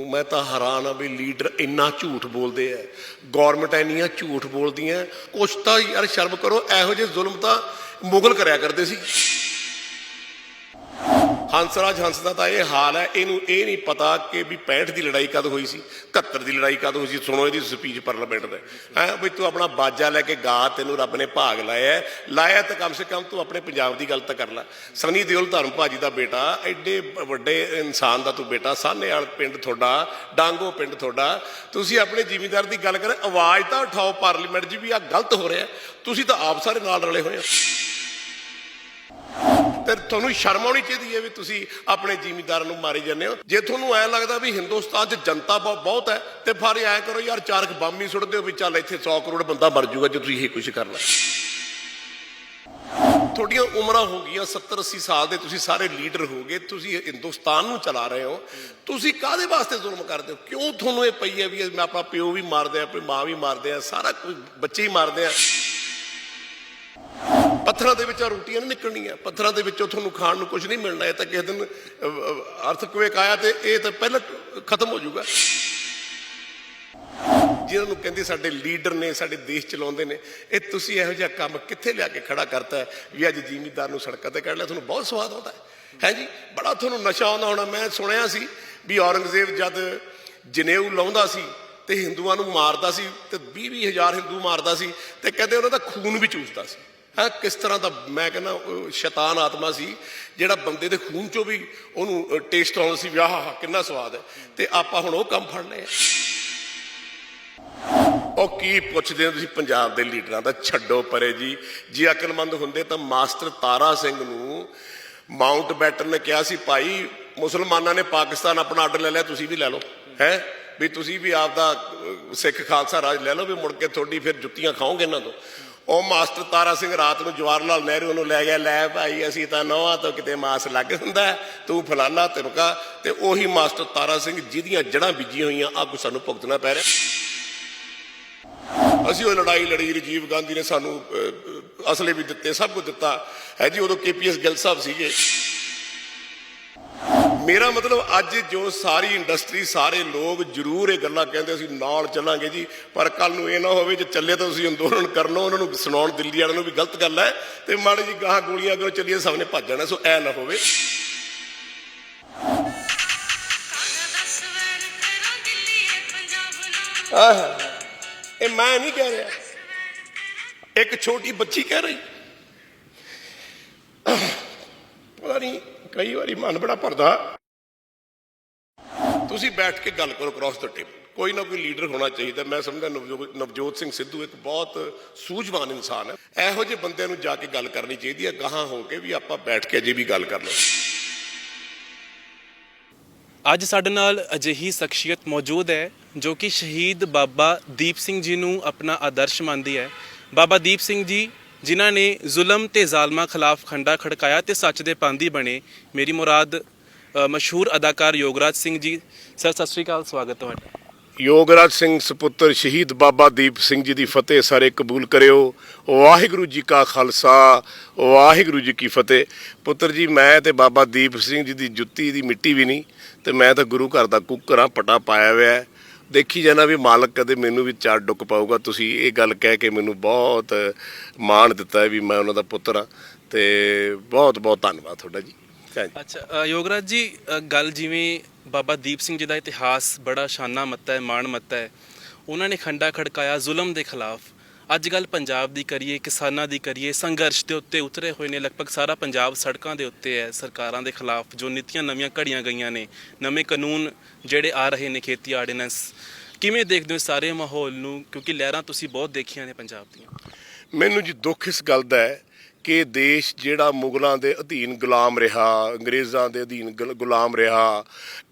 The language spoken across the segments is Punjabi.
मैं तो हैरान हाँ भी लीडर इन्ना झूठ बोलते हैं, गौरमेंट इन्नियां झूठ बोलदियां। कुछ तो यार शर्म करो, ਇਹੋ ਜਿਹੇ जुल्म तो मुगल कराया करते सी। हंसराज हंस का तो यह हाल है, इनू ये नहीं पता कि भी 65 की लड़ाई कद हुई सी, 71 की लड़ाई कद हुई सी। सुनो ये स्पीच पार्लीमेंट में है भी तू अपना बाजा लैके गा, तेनों रब ने भाग लाया तो कम से कम तू अपने पंजाब की गल तो कर ला। सनी देओल धर्म भाजी का बेटा, एडे वड्डे इंसान का तू बेटा, साहनेवाल पिंड थोड़ा, डांगो पिंड थोड़ा, तुसी अपने जिमीदार की गल कर, आवाज़ तो उठाओ पार्लीमेंट जी भी आ गलत हो रहा है। तुसी तो आप सारे नाल रले हुए हो, तो तुहानू शर्म आनी चाहिए भी तुसी अपने जिमीदार नूं मारी जाने हो। जे तुहानू ऐ लगता भी हिंदुस्तान च जनता बहुत है तो फिर ऐ करो यार, 4 बंब ही सुट दो भी, चल इत्थे 100 करोड़ बंदा मर जूगा जो तुसीं ये कुछ करना। थोड़ियां उम्रां हो गई 70-80 साल के, तुसीं सारे लीडर हो गए, तुसीं हिंदुस्तान नूं चला रहे हो, तुसीं काहदे वास्ते जुल्म करते हो? क्यों तुहानू ये पई है भी मैं अपना प्यो भी मारदे आ, अपनी माँ भी मारदे आ, सारा कुछ बच्चे ही मारदे आ। पत्थरों के विचों रोटियां नहीं निकलनियां, पत्थरों के विचों तुहानू खाण नूं कुछ नहीं मिलना। ये तो किसी दिन अर्थक्वेक आया तो ये तो पहले खत्म हो जाऊगा। जिन्होंने कहते साडे लीडर ने, साडे देश चलाउंदे ने, ये तुसीं इहो जिहा काम कित्थे लिया के खड़ा करता है भी अज जिमीदार नूं सड़कां ते कढ लिया। तुहानू बहुत स्वाद आउंदा है जी, बड़ा तुहानू नशा आउंदा होना। मैं सुनिया सी भी औरंगजेब जद जनेऊ लाउंदा सी ते हिंदुआं नूं मारदा सी ते 20-20 हज़ार हिंदू मारदा सी ते कहते उन्हां दा खून भी चूसदा सी। है किस तरह का मैं कहना शैतान आत्मा सी जिहड़ा बंदे दे खून चों भी उहनूं टेस्ट आउंदा सी, आह हा किन्ना स्वाद है। ते आपां हुण ओह काम फड़ लए। ਉਹ ਕੀ ਪੁੱਛਦੇ ਹੋ ਤੁਸੀਂ ਪੰਜਾਬ ਦੇ ਲੀਡਰਾਂ ਦਾ? ਛੱਡੋ ਪਰੇ ਜੀ। ਜੇ ਅਕਲਮੰਦ ਹੁੰਦੇ ਤਾਂ ਮਾਸਟਰ ਤਾਰਾ ਸਿੰਘ ਨੂੰ ਮਾਊਂਟ ਬੈਟਨ ਨੇ ਕਿਹਾ ਸੀ ਭਾਈ ਮੁਸਲਮਾਨਾਂ ਨੇ ਪਾਕਿਸਤਾਨ ਆਪਣਾ ਆਰਡਰ ਲੈ ਲਿਆ, ਤੁਸੀਂ ਵੀ ਲੈ ਲਓ, ਹੈ ਵੀ ਤੁਸੀਂ ਵੀ ਆਪਦਾ ਸਿੱਖ ਖਾਲਸਾ ਰਾਜ ਲੈ ਲਓ, ਵੀ ਮੁੜ ਕੇ ਤੁਹਾਡੀ ਫਿਰ ਜੁੱਤੀਆਂ ਖਾਓਗੇ ਇਹਨਾਂ ਤੋਂ। ਉਹ ਮਾਸਟਰ ਤਾਰਾ ਸਿੰਘ ਰਾਤ ਨੂੰ ਜਵਾਹਰ ਲਾਲ ਨਹਿਰੂ ਨੂੰ ਲੈ ਗਿਆ, ਲੈ ਭਾਈ ਅਸੀਂ ਤਾਂ ਨੌਹਾਂ ਤੋਂ ਕਿਤੇ ਮਾਸ ਲੱਗ ਹੁੰਦਾ, ਤੂੰ ਫਲਾਨਾ ਤਿਮਕਾ। ਤੇ ਉਹੀ ਮਾਸਟਰ ਤਾਰਾ ਸਿੰਘ ਜਿਹਦੀਆਂ ਜੜ੍ਹਾਂ ਬੀਜੀਆਂ ਹੋਈਆਂ ਅੱਗ ਸਾਨੂੰ ਭੁਗਤਣਾ ਪੈ ਰਿਹਾ। ਅਸੀਂ ਉਹ ਲੜਾਈ ਲੜੀ, ਰਾਜੀਵ ਗਾਂਧੀ ਨੇ ਸਾਨੂੰ ਅਸਲੇ ਵੀ ਦਿੱਤੇ, ਸਭ ਕੁਝ ਦਿੱਤਾ ਹੈ ਜੀ। ਉਦੋਂ KPS ਗਿੱਲ ਸਾਹਿਬ ਸੀਗੇ। मेरा मतलब अज जो सारी इंडस्ट्री सारे लोग जरूर ये गल्लां कहते असीं नाल चलांगे जी, पर कल नूं ये ना होवे जे चले तो तुसीं अंदोलन करनो, उन्हां नूं सुणाउण दिल्ली वालिआं नूं भी गलत गल है ते माड़ी जी गाहां गोलियां करो चलिए सब ने भज जाना। सो ऐ ना होवे। ये मैं नहीं कह रहा, एक छोटी बच्ची कह रही। पता नहीं कई बारी मन बड़ा भरदा। तुसीं बैठ के गल करो क्रॉस द टेबल, कोई ना कोई लीडर होना चाहिए। मैं समझदा नवजोत सिंह सिद्धू एक बहुत सूझवान इंसान है। ਇਹੋ ਜਿਹੇ ਬੰਦਿਆਂ ਨੂੰ ਜਾ ਕੇ ਗੱਲ ਕਰਨੀ ਚਾਹੀਦੀ ਹੈ, ਗਾਹਾਂ ਹੋ ਕੇ ਵੀ ਆਪਾਂ ਬੈਠ ਕੇ ਅਜੇ ਵੀ ਗੱਲ ਕਰ ਲਓ। ਅੱਜ ਸਾਡੇ ਨਾਲ ਅਜਿਹੀ ਸ਼ਖਸੀਅਤ ਮੌਜੂਦ ਹੈ ਜੋ ਕਿ ਸ਼ਹੀਦ ਬਾਬਾ ਦੀਪ ਸਿੰਘ ਜੀ ਨੂੰ ਆਪਣਾ ਆਦਰਸ਼ ਮੰਨਦੀ ਹੈ। ਬਾਬਾ ਦੀਪ ਸਿੰਘ ਜੀ ਜਿਨ੍ਹਾਂ ਨੇ ਜ਼ੁਲਮ ਤੇ ਜ਼ਾਲਮਾਂ ਖਿਲਾਫ ਖੰਡਾ ਖੜਕਾਇਆ ਤੇ ਸੱਚ ਦੇ ਪਾਂਦੀ ਬਣੇ। ਮੇਰੀ ਮੁਰਾਦ ਮਸ਼ਹੂਰ ਅਦਾਕਾਰ ਯੋਗਰਾਜ ਸਿੰਘ ਜੀ। ਸਰ ਸਤਿ ਸ਼੍ਰੀ ਅਕਾਲ, ਸਵਾਗਤ ਤੁਹਾਡਾ। ਯੋਗਰਾਜ ਸਿੰਘ ਸਪੁੱਤਰ ਸ਼ਹੀਦ ਬਾਬਾ ਦੀਪ ਸਿੰਘ ਜੀ ਦੀ ਫਤਿਹ ਸਾਰੇ ਕਬੂਲ ਕਰਿਓ। ਵਾਹਿਗੁਰੂ ਜੀ ਕਾ ਖਾਲਸਾ, ਵਾਹਿਗੁਰੂ ਜੀ ਕੀ ਫਤਿਹ। ਪੁੱਤਰ ਜੀ ਮੈਂ ਤੇ ਬਾਬਾ ਦੀਪ ਸਿੰਘ ਜੀ ਦੀ ਜੁੱਤੀ ਦੀ ਮਿੱਟੀ ਵੀ ਨਹੀਂ, ਤੇ ਮੈਂ ਤਾਂ ਗੁਰੂ ਘਰ ਦਾ ਕੁੱਕਰ ਹਾਂ, ਪਟਾ ਪਾਇਆ ਹੋਇਆ। ਦੇਖੀ ਜਾਣਾ ਵੀ ਮਾਲਕ ਕਦੇ ਮੈਨੂੰ ਵੀ ਚਾਰ ਡੁੱਕ ਪਾਊਗਾ। ਤੁਸੀਂ ਇਹ ਗੱਲ ਕਹਿ ਕੇ ਮੈਨੂੰ ਬਹੁਤ ਮਾਣ ਦਿੱਤਾ ਹੈ ਵੀ ਮੈਂ ਉਹਨਾਂ ਦਾ ਪੁੱਤਰ ਹਾਂ, ਤੇ ਬਹੁਤ ਬਹੁਤ ਧੰਨਵਾਦ ਤੁਹਾਡਾ ਜੀ। ਅੱਛਾ ਯੋਗਰਾਜ ਜੀ, ਗੱਲ ਜਿਵੇਂ ਬਾਬਾ ਦੀਪ ਸਿੰਘ ਜੀ ਦਾ ਇਤਿਹਾਸ ਬੜਾ ਸ਼ਾਨਾ ਮੱਤਾ ਹੈ, ਮਾਣ ਮੱਤਾ ਹੈ। ਉਹਨਾਂ ਨੇ ਖੰਡਾ ਖੜਕਾਇਆ ਜ਼ੁਲਮ ਦੇ ਖਿਲਾਫ। ਅੱਜ ਕੱਲ੍ਹ ਪੰਜਾਬ ਦੀ ਕਰੀਏ, ਕਿਸਾਨਾਂ ਦੀ ਕਰੀਏ, ਸੰਘਰਸ਼ ਦੇ ਉੱਤੇ ਉਤਰੇ ਹੋਏ ਨੇ। ਲਗਭਗ ਸਾਰਾ ਪੰਜਾਬ ਸੜਕਾਂ ਦੇ ਉੱਤੇ ਹੈ ਸਰਕਾਰਾਂ ਦੇ ਖਿਲਾਫ। ਜੋ ਨੀਤੀਆਂ ਨਵੀਆਂ ਘੜੀਆਂ ਗਈਆਂ ਨੇ, ਨਵੇਂ ਕਾਨੂੰਨ ਜਿਹੜੇ ਆ ਰਹੇ ਨੇ, ਖੇਤੀ ਆਰਡੀਨੈਂਸ, ਕਿਵੇਂ ਦੇਖਦੇ ਹੋ ਸਾਰੇ ਮਾਹੌਲ ਨੂੰ? ਕਿਉਂਕਿ ਲਹਿਰਾਂ ਤੁਸੀਂ ਬਹੁਤ ਦੇਖੀਆਂ ਨੇ ਪੰਜਾਬ ਦੀਆਂ। ਮੈਨੂੰ ਜੀ ਦੁੱਖ ਇਸ ਗੱਲ ਦਾ ਹੈ ਕਿ ਦੇਸ਼ ਜਿਹੜਾ ਮੁਗਲਾਂ ਦੇ ਅਧੀਨ ਗੁਲਾਮ ਰਿਹਾ, ਅੰਗਰੇਜ਼ਾਂ ਦੇ ਅਧੀਨ ਗੁਲਾਮ ਰਿਹਾ,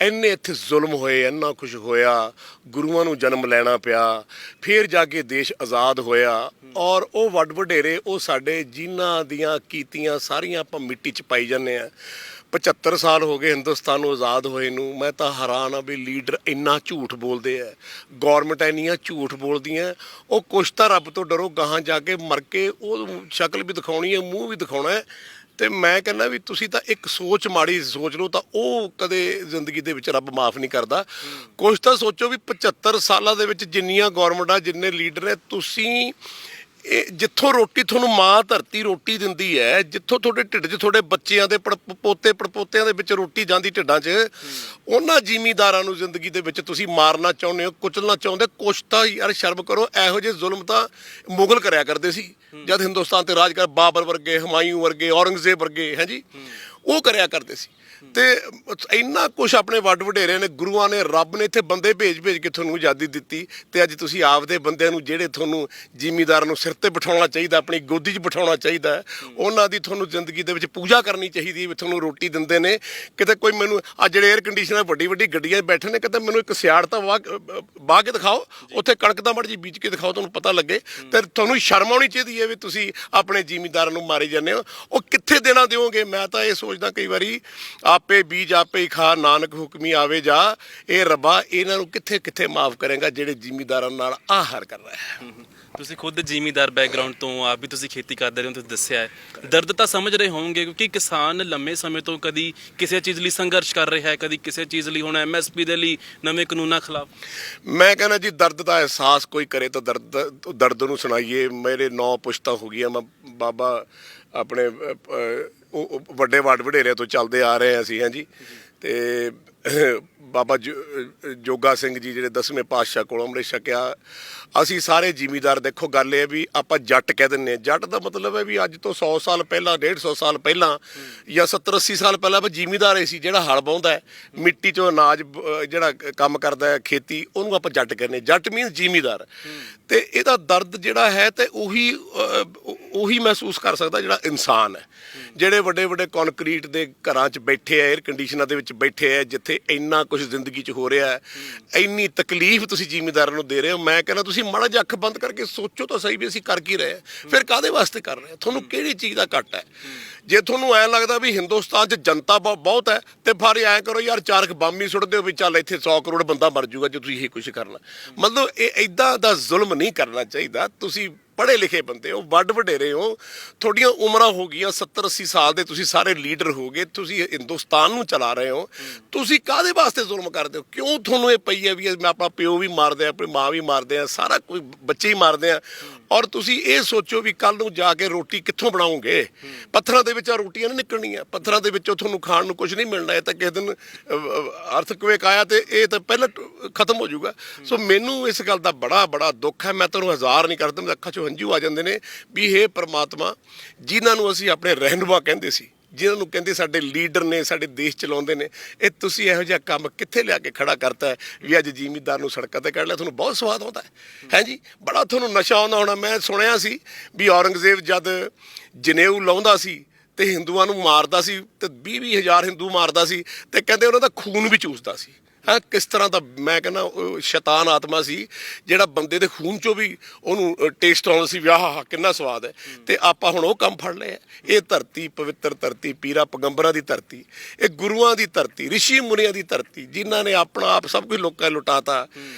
ਇੰਨੇ ਇੱਥੇ ਜ਼ੁਲਮ ਹੋਏ, ਇੰਨਾ ਕੁਛ ਹੋਇਆ, ਗੁਰੂਆਂ ਨੂੰ ਜਨਮ ਲੈਣਾ ਪਿਆ, ਫਿਰ ਜਾ ਕੇ ਦੇਸ਼ ਆਜ਼ਾਦ ਹੋਇਆ। ਔਰ ਉਹ ਵੱਡ ਵਡੇਰੇ ਉਹ ਸਾਡੇ ਜਿਨ੍ਹਾਂ ਦੀਆਂ ਕੀਤੀਆਂ ਸਾਰੀਆਂ ਆਪਾਂ ਮਿੱਟੀ 'ਚ ਪਾਈ ਜਾਂਦੇ ਹਾਂ। 75 ਸਾਲ ਹੋ ਗਏ ਹਿੰਦੁਸਤਾਨ ਨੂੰ ਆਜ਼ਾਦ ਹੋਏ ਨੂੰ। मैं तो हैरान हाँ भी लीडर इन्ना झूठ बोलते हैं, गौरमेंट इन्नियां झूठ बोलदियां। वो कुछ तो रब तो डरो, गाहां जाके मर के वो शक्ल भी दिखानी है, मूँह भी दिखाना है। ਤੇ ਮੈਂ ਕਹਿੰਦਾ ਵੀ ਤੁਸੀਂ ਤਾਂ ਇੱਕ ਸੋਚ ਮਾੜੀ ਸੋਚ ਲਓ ਤਾਂ ਉਹ ਕਦੇ ਜ਼ਿੰਦਗੀ ਦੇ ਵਿੱਚ ਰੱਬ ਮਾਫ ਨਹੀਂ ਕਰਦਾ। ਕੁਛ ਤਾਂ ਸੋਚੋ ਵੀ 75 ਸਾਲਾਂ ਦੇ ਵਿੱਚ ਜਿੰਨੀਆਂ ਗੌਰਮੈਂਟਾਂ ਜਿੰਨੇ ਲੀਡਰ ਨੇ, ਤੁਸੀਂ ਇਹ ਜਿੱਥੋਂ ਰੋਟੀ ਤੁਹਾਨੂੰ ਮਾਂ ਧਰਤੀ ਰੋਟੀ ਦਿੰਦੀ ਹੈ, ਜਿੱਥੋਂ ਤੁਹਾਡੇ ਢਿੱਡ 'ਚ ਤੁਹਾਡੇ ਬੱਚਿਆਂ ਦੇ ਪੋਤੇ ਪੜਪੋਤਿਆਂ ਦੇ ਵਿੱਚ ਰੋਟੀ ਜਾਂਦੀ ਢਿੱਡਾਂ 'ਚ, ਉਹਨਾਂ ਜ਼ਿਮੀਂਦਾਰਾਂ ਨੂੰ ਜ਼ਿੰਦਗੀ ਦੇ ਵਿੱਚ ਤੁਸੀਂ ਮਾਰਨਾ ਚਾਹੁੰਦੇ ਹੋ, ਕੁਚਲਣਾ ਚਾਹੁੰਦੇ। ਕੁਛ ਤਾਂ ਯਾਰ ਸ਼ਰਮ ਕਰੋ। ਇਹੋ ਜਿਹੇ ਜ਼ੁਲਮ ਤਾਂ ਮੁਗਲ ਕਰਿਆ ਕਰਦੇ ਸੀ ਜਦ ਹਿੰਦੁਸਤਾਨ ਤੇ ਰਾਜ ਕਰ, ਬਾਬਰ ਵਰਗੇ, ਹਮਾਯੂੰ ਵਰਗੇ, ਔਰੰਗਜ਼ੇਬ ਵਰਗੇ, ਹੈ ਜੀ, ਉਹ ਕਰਿਆ ਕਰਦੇ ਸੀ। ਤੇ ਇੰਨਾ ਕੁਛ ਆਪਣੇ ਵੱਡ ਵਡੇਰਿਆਂ ਨੇ, ਗੁਰੂਆਂ ਨੇ, ਰੱਬ ਨੇ ਇੱਥੇ ਬੰਦੇ ਭੇਜ ਕੇ ਤੁਹਾਨੂੰ ਆਜ਼ਾਦੀ ਦਿੱਤੀ। ਤੇ ਅੱਜ ਤੁਸੀਂ ਆਪਦੇ ਬੰਦਿਆਂ ਨੂੰ, ਜਿਹੜੇ ਤੁਹਾਨੂੰ ਜ਼ਿਮੀਂਦਾਰਾਂ ਨੂੰ ਸਿਰ ਤੇ ਬਿਠਾਉਣਾ ਚਾਹੀਦਾ, ਆਪਣੀ ਗੋਦੀ 'ਚ ਬਿਠਾਉਣਾ ਚਾਹੀਦਾ, ਉਹਨਾਂ ਦੀ ਤੁਹਾਨੂੰ ਜ਼ਿੰਦਗੀ ਦੇ ਵਿੱਚ ਪੂਜਾ ਕਰਨੀ ਚਾਹੀਦੀ ਵੀ ਤੁਹਾਨੂੰ ਰੋਟੀ ਦਿੰਦੇ ਨੇ। ਕਿਤੇ ਕੋਈ ਮੈਨੂੰ ਆ ਜਿਹੜੇ 에ਅਰ ਕੰਡੀਸ਼ਨਰ ਵੱਡੀ ਵੱਡੀ ਗੱਡੀਆਂ 'ਚ ਬੈਠੇ ਨੇ, ਕਿਤੇ ਮੈਨੂੰ ਇੱਕ ਸਿਆੜ ਤਾਂ ਵਾਹ ਕੇ ਦਿਖਾਓ, ਉੱਥੇ ਕਣਕ ਦਾ ਮੜ ਜੀ ਬੀਜ ਕੇ ਦਿਖਾਓ, ਤੁਹਾਨੂੰ ਪਤਾ ਲੱਗੇ। ਤੇ ਤੁਹਾਨੂੰ ਸ਼ਰਮ ਆਉਣੀ ਚਾਹੀਦੀ ਹੈ ਵੀ ਤੁਸੀਂ ਆਪਣੇ ਜ਼ਿਮੀਂਦਾਰਾਂ ਨੂੰ ਮਾਰੀ ਜਾਂਦੇ ਹੋ। ਉਹ ਕਿੱਥੇ ਦੇਣਾ ਦਿਓਗੇ? ਮੈਂ ਤਾਂ ਇਹ ਸੋਚਦਾ ਕਈ ਵਾਰੀ, ਆਪੇ ਬੀਜ ਆਪੇ ਹੀ ਖਾ, ਨਾਨਕ ਹੁਕਮੀ ਆਵੇ ਜਾ। ਇਹ ਰੱਬਾ ਇਹਨਾਂ ਨੂੰ ਕਿੱਥੇ ਕਿੱਥੇ ਮਾਫ ਕਰੇਗਾ ਜਿਹੜੇ ਜ਼ਿਮੀਂਦਾਰਾਂ ਨਾਲ ਆਹ ਹਰ ਕਰ ਰਿਹਾ ਹੈ। ਤੁਸੀਂ ਖੁਦ ਜ਼ਿਮੀਂਦਾਰ ਬੈਕਗ੍ਰਾਉਂਡ ਤੋਂ, ਆਪ ਵੀ ਤੁਸੀਂ ਖੇਤੀ ਕਰਦੇ ਰਹੇ ਹੋ, ਤੁਸੀਂ ਦੱਸਿਆ ਹੈ, ਦਰਦ ਤਾਂ ਸਮਝ ਰਹੇ ਹੋਵੋਗੇ, ਕਿਉਂਕਿ ਕਿਸਾਨ ਲੰਮੇ ਸਮੇਂ ਤੋਂ ਕਦੀ ਕਿਸੇ ਚੀਜ਼ ਲਈ ਸੰਘਰਸ਼ ਕਰ ਰਿਹਾ ਹੈ, ਕਦੀ ਕਿਸੇ ਚੀਜ਼ ਲਈ, ਹੁਣ MSP ਦੇ ਲਈ ਨਵੇਂ ਕਾਨੂੰਨਾਂ ਖਿਲਾਫ। ਮੈਂ ਕਹਿੰਦਾ ਜੀ, ਦਰਦ ਦਾ ਅਹਿਸਾਸ ਕੋਈ ਕਰੇ ਤਾਂ ਦਰਦ ਨੂੰ ਸੁਣਾਈਏ। ਮੇਰੇ 9 ਪੁਸ਼ਤਾਂ ਹੋ ਗਈਆਂ, ਮੈਂ ਬਾਬਾ ਆਪਣੇ ਉਹ ਵੱਡੇ ਵੱਡ ਵਡੇਰਿਆਂ ਤੋਂ ਚੱਲਦੇ ਆ ਰਹੇ ਹਾਂ ਅਸੀਂ, ਹਾਂਜੀ। ਤੇ ਬਾਬਾ ਜੋਗਾ ਸਿੰਘ ਜੀ ਜਿਹੜੇ 10ਵੇਂ ਪਾਤਸ਼ਾਹ ਕੋਲੋਂ ਅੰਮ੍ਰਿਤ ਛਕਿਆ। ਅਸੀਂ ਸਾਰੇ ਜ਼ਿਮੀਂਦਾਰ, ਦੇਖੋ ਗੱਲ ਇਹ ਹੈ ਵੀ ਆਪਾਂ ਜੱਟ ਕਹਿ ਦਿੰਦੇ ਹਾਂ। ਜੱਟ ਦਾ ਮਤਲਬ ਹੈ ਵੀ ਅੱਜ ਤੋਂ 100 ਸਾਲ ਪਹਿਲਾਂ, 150 ਸਾਲ ਪਹਿਲਾਂ, ਜਾਂ 70-80 ਸਾਲ ਪਹਿਲਾਂ ਜ਼ਿਮੀਂਦਾਰ ਇਹ ਸੀ ਜਿਹੜਾ ਹਲ ਵਾਹੁੰਦਾ ਹੈ, ਮਿੱਟੀ 'ਚੋਂ ਅਨਾਜ ਜਿਹੜਾ ਕੰਮ ਕਰਦਾ ਹੈ, ਖੇਤੀ, ਉਹਨੂੰ ਆਪਾਂ ਜੱਟ ਕਹਿੰਦੇ। ਜੱਟ ਮੀਨਸ ਜ਼ਿਮੀਂਦਾਰ। ਤੇ ਇਹਦਾ ਦਰਦ ਜਿਹੜਾ ਹੈ ਤੇ ਉਹੀ ਮਹਿਸੂਸ ਕਰ ਸਕਦਾ ਜਿਹੜਾ ਇਨਸਾਨ ਹੈ। ਜਿਹੜੇ ਵੱਡੇ ਵੱਡੇ ਕੰਕਰੀਟ ਦੇ ਘਰਾਂ 'ਚ ਬੈਠੇ ਆ, 에ਅਰ ਕੰਡੀਸ਼ਨਾਂ ਦੇ ਵਿੱਚ ਬੈਠੇ ਆ, ਜਿੱਥੇ ਇੰਨਾ ਕੁਝ ਜ਼ਿੰਦਗੀ 'ਚ ਹੋ ਰਿਹਾ ਹੈ, ਇੰਨੀ ਤਕਲੀਫ ਤੁਸੀਂ ਜ਼ਿਮੀਂਦਾਰਾਂ ਨੂੰ ਦੇ ਰਹੇ ਹੋ। ਮੈਂ ਕਹਿੰਦਾ ਤੁਸੀਂ ਮਾੜਾ ਜਿਹਾ ਅੱਖ ਬੰਦ ਕਰਕੇ ਸੋਚੋ ਤਾਂ ਸਹੀ ਵੀ ਅਸੀਂ ਕਰ ਕੀ ਰਹੇ ਹਾਂ, ਫਿਰ ਕਾਹਦੇ ਵਾਸਤੇ ਕਰ ਰਹੇ ਹਾਂ, ਤੁਹਾਨੂੰ ਕਿਹੜੀ ਚੀਜ਼ ਦਾ ਘੱਟ ਹੈ। ਜੇ ਤੁਹਾਨੂੰ ਐਂ ਲੱਗਦਾ ਵੀ ਹਿੰਦੁਸਤਾਨ 'ਚ ਜਨਤਾ ਬਹੁਤ ਹੈ, ਤੇ ਫਿਰ ਐਂ ਕਰੋ ਯਾਰ, 4 ਬੰਬ ਹੀ ਸੁੱਟ ਦਿਓ ਵੀ ਚੱਲ ਇੱਥੇ 100 ਕਰੋੜ ਬੰਦਾ ਮਰ ਜੂਗਾ ਜੇ ਤੁਸੀਂ ਇਹ ਕੁਛ ਕਰਨਾ। ਮਤਲਬ ਇਹ ਇੱਦਾਂ ਦਾ ਜ਼ੁਲਮ ਨਹੀਂ ਕਰਨਾ ਚਾਹੀਦਾ। ਤੁਸੀਂ ਪੜ੍ਹੇ ਲਿਖੇ ਬੰਦੇ ਹੋ, ਵੱਡ ਵਡੇਰੇ ਹੋ, ਤੁਹਾਡੀਆਂ ਉਮਰਾਂ ਹੋ ਗਈਆਂ 70-80 ਸਾਲ ਦੇ, ਤੁਸੀਂ ਸਾਰੇ ਲੀਡਰ ਹੋ ਗਏ, ਤੁਸੀਂ ਹਿੰਦੁਸਤਾਨ ਨੂੰ ਚਲਾ ਰਹੇ ਹੋ, ਤੁਸੀਂ ਕਾਹਦੇ ਵਾਸਤੇ ਜ਼ੁਲਮ ਕਰਦੇ ਹੋ? ਕਿਉਂ ਤੁਹਾਨੂੰ ਇਹ ਪਈ ਹੈ ਵੀ ਮੈਂ ਆਪਣਾ ਪਿਓ ਵੀ ਮਾਰਦੇ ਆ, ਆਪਣੀ ਮਾਂ ਵੀ ਮਾਰਦੇ ਆ, ਸਾਰਾ ਕੋਈ ਬੱਚੇ ਹੀ ਮਾਰਦੇ ਆ। ਔਰ ਤੁਸੀਂ ਇਹ ਸੋਚੋ ਵੀ ਕੱਲ ਨੂੰ ਜਾ ਕੇ ਰੋਟੀ ਕਿੱਥੋਂ ਬਣਾਓਗੇ? ਪੱਥਰਾਂ ਦੇ ਵਿੱਚੋਂ ਰੋਟੀਆਂ ਨਹੀਂ ਨਿਕਲਣੀਆਂ, ਪੱਥਰਾਂ ਦੇ ਵਿੱਚੋਂ ਤੁਹਾਨੂੰ ਖਾਣ ਨੂੰ ਕੁਝ ਨਹੀਂ ਮਿਲਣਾ। ਇਹ ਤਾਂ ਕਿਸੇ ਦਿਨ ਅਰਥਕਵੇਕ ਆਇਆ ਤੇ ਇਹ ਤਾਂ ਪਹਿਲਾਂ ਖਤਮ ਹੋ ਜਾਊਗਾ। ਸੋ ਮੈਨੂੰ ਇਸ ਗੱਲ ਦਾ ਬੜਾ ਦੁੱਖ ਹੈ। ਮੈਂ ਤੁਹਾਨੂੰ ਹਜ਼ਾਰ ਨਹੀਂ ਕਰਦਾ, ਮੇਰੇ ਅੱਖਾਂ 'ਚੋਂ ਹੰਝੂ ਆ ਜਾਂਦੇ ਨੇ ਵੀ ਹੇ ਪ੍ਰਮਾਤਮਾ, ਜਿਨ੍ਹਾਂ ਨੂੰ ਅਸੀਂ ਆਪਣੇ ਰਹਿਨੁਮਾ ਕਹਿੰਦੇ ਸੀ, ਜਿਨ੍ਹਾਂ ਨੂੰ ਕਹਿੰਦੇ ਸਾਡੇ ਲੀਡਰ ਨੇ, ਸਾਡੇ ਦੇਸ਼ ਚਲਾਉਂਦੇ ਨੇ, ਇਹ ਤੁਸੀਂ ਇਹੋ ਜਿਹਾ ਕੰਮ ਕਿੱਥੇ ਲਿਆ ਕੇ ਖੜਾ ਕਰਤਾ ਹੈ ਵੀ ਅੱਜ ਜ਼ਿਮੀਂਦਾਰ ਨੂੰ ਸੜਕਾਂ ਤੇ ਕੱਢ ਲਿਆ? ਤੁਹਾਨੂੰ ਬਹੁਤ ਸਵਾਦ ਆਉਂਦਾ ਹੈ ਜੀ, ਬੜਾ ਤੁਹਾਨੂੰ ਨਸ਼ਾ ਆਉਂਦਾ ਹੋਣਾ। ਮੈਂ ਸੁਣਿਆ ਸੀ ਵੀ ਔਰੰਗਜ਼ੇਬ ਜਦ ਜਨੇਊ ਲਾਉਂਦਾ ਸੀ ਤੇ ਹਿੰਦੂਆਂ ਨੂੰ ਮਾਰਦਾ ਸੀ, ਤੇ 20-20 ਹਜ਼ਾਰ ਹਿੰਦੂ ਮਾਰਦਾ ਸੀ, ਤੇ ਕਹਿੰਦੇ ਉਹਨਾਂ ਦਾ ਖੂਨ ਵੀ ਚੂਸਦਾ ਸੀ। ਹਾਂ, ਕਿਸ ਤਰ੍ਹਾਂ ਦਾ, ਮੈਂ ਕਹਿੰਦਾ ਸ਼ੈਤਾਨ ਆਤਮਾ ਸੀ ਜਿਹੜਾ ਬੰਦੇ ਦੇ ਖੂਨ 'ਚੋਂ ਵੀ ਉਹਨੂੰ ਟੇਸਟ ਆਉਂਦਾ ਸੀ ਵੀ ਆਹ ਕਿੰਨਾ ਸਵਾਦ ਹੈ। ਤੇ ਆਪਾਂ ਹੁਣ ਉਹ ਕੰਮ ਫੜ ਲਏ। ਇਹ ਧਰਤੀ ਪਵਿੱਤਰ ਧਰਤੀ, ਪੀਰਾਂ ਪੈਗੰਬਰਾਂ ਦੀ ਧਰਤੀ, ਇਹ ਗੁਰੂਆਂ ਦੀ ਧਰਤੀ, ਰਿਸ਼ੀ ਮੁਨੀਆਂ ਦੀ ਧਰਤੀ, ਜਿਨ੍ਹਾਂ ਨੇ ਆਪਣਾ ਆਪ ਸਭ ਕੁਝ ਲੋਕਾਂ ਨੂੰ ਲੁਟਾਤਾ,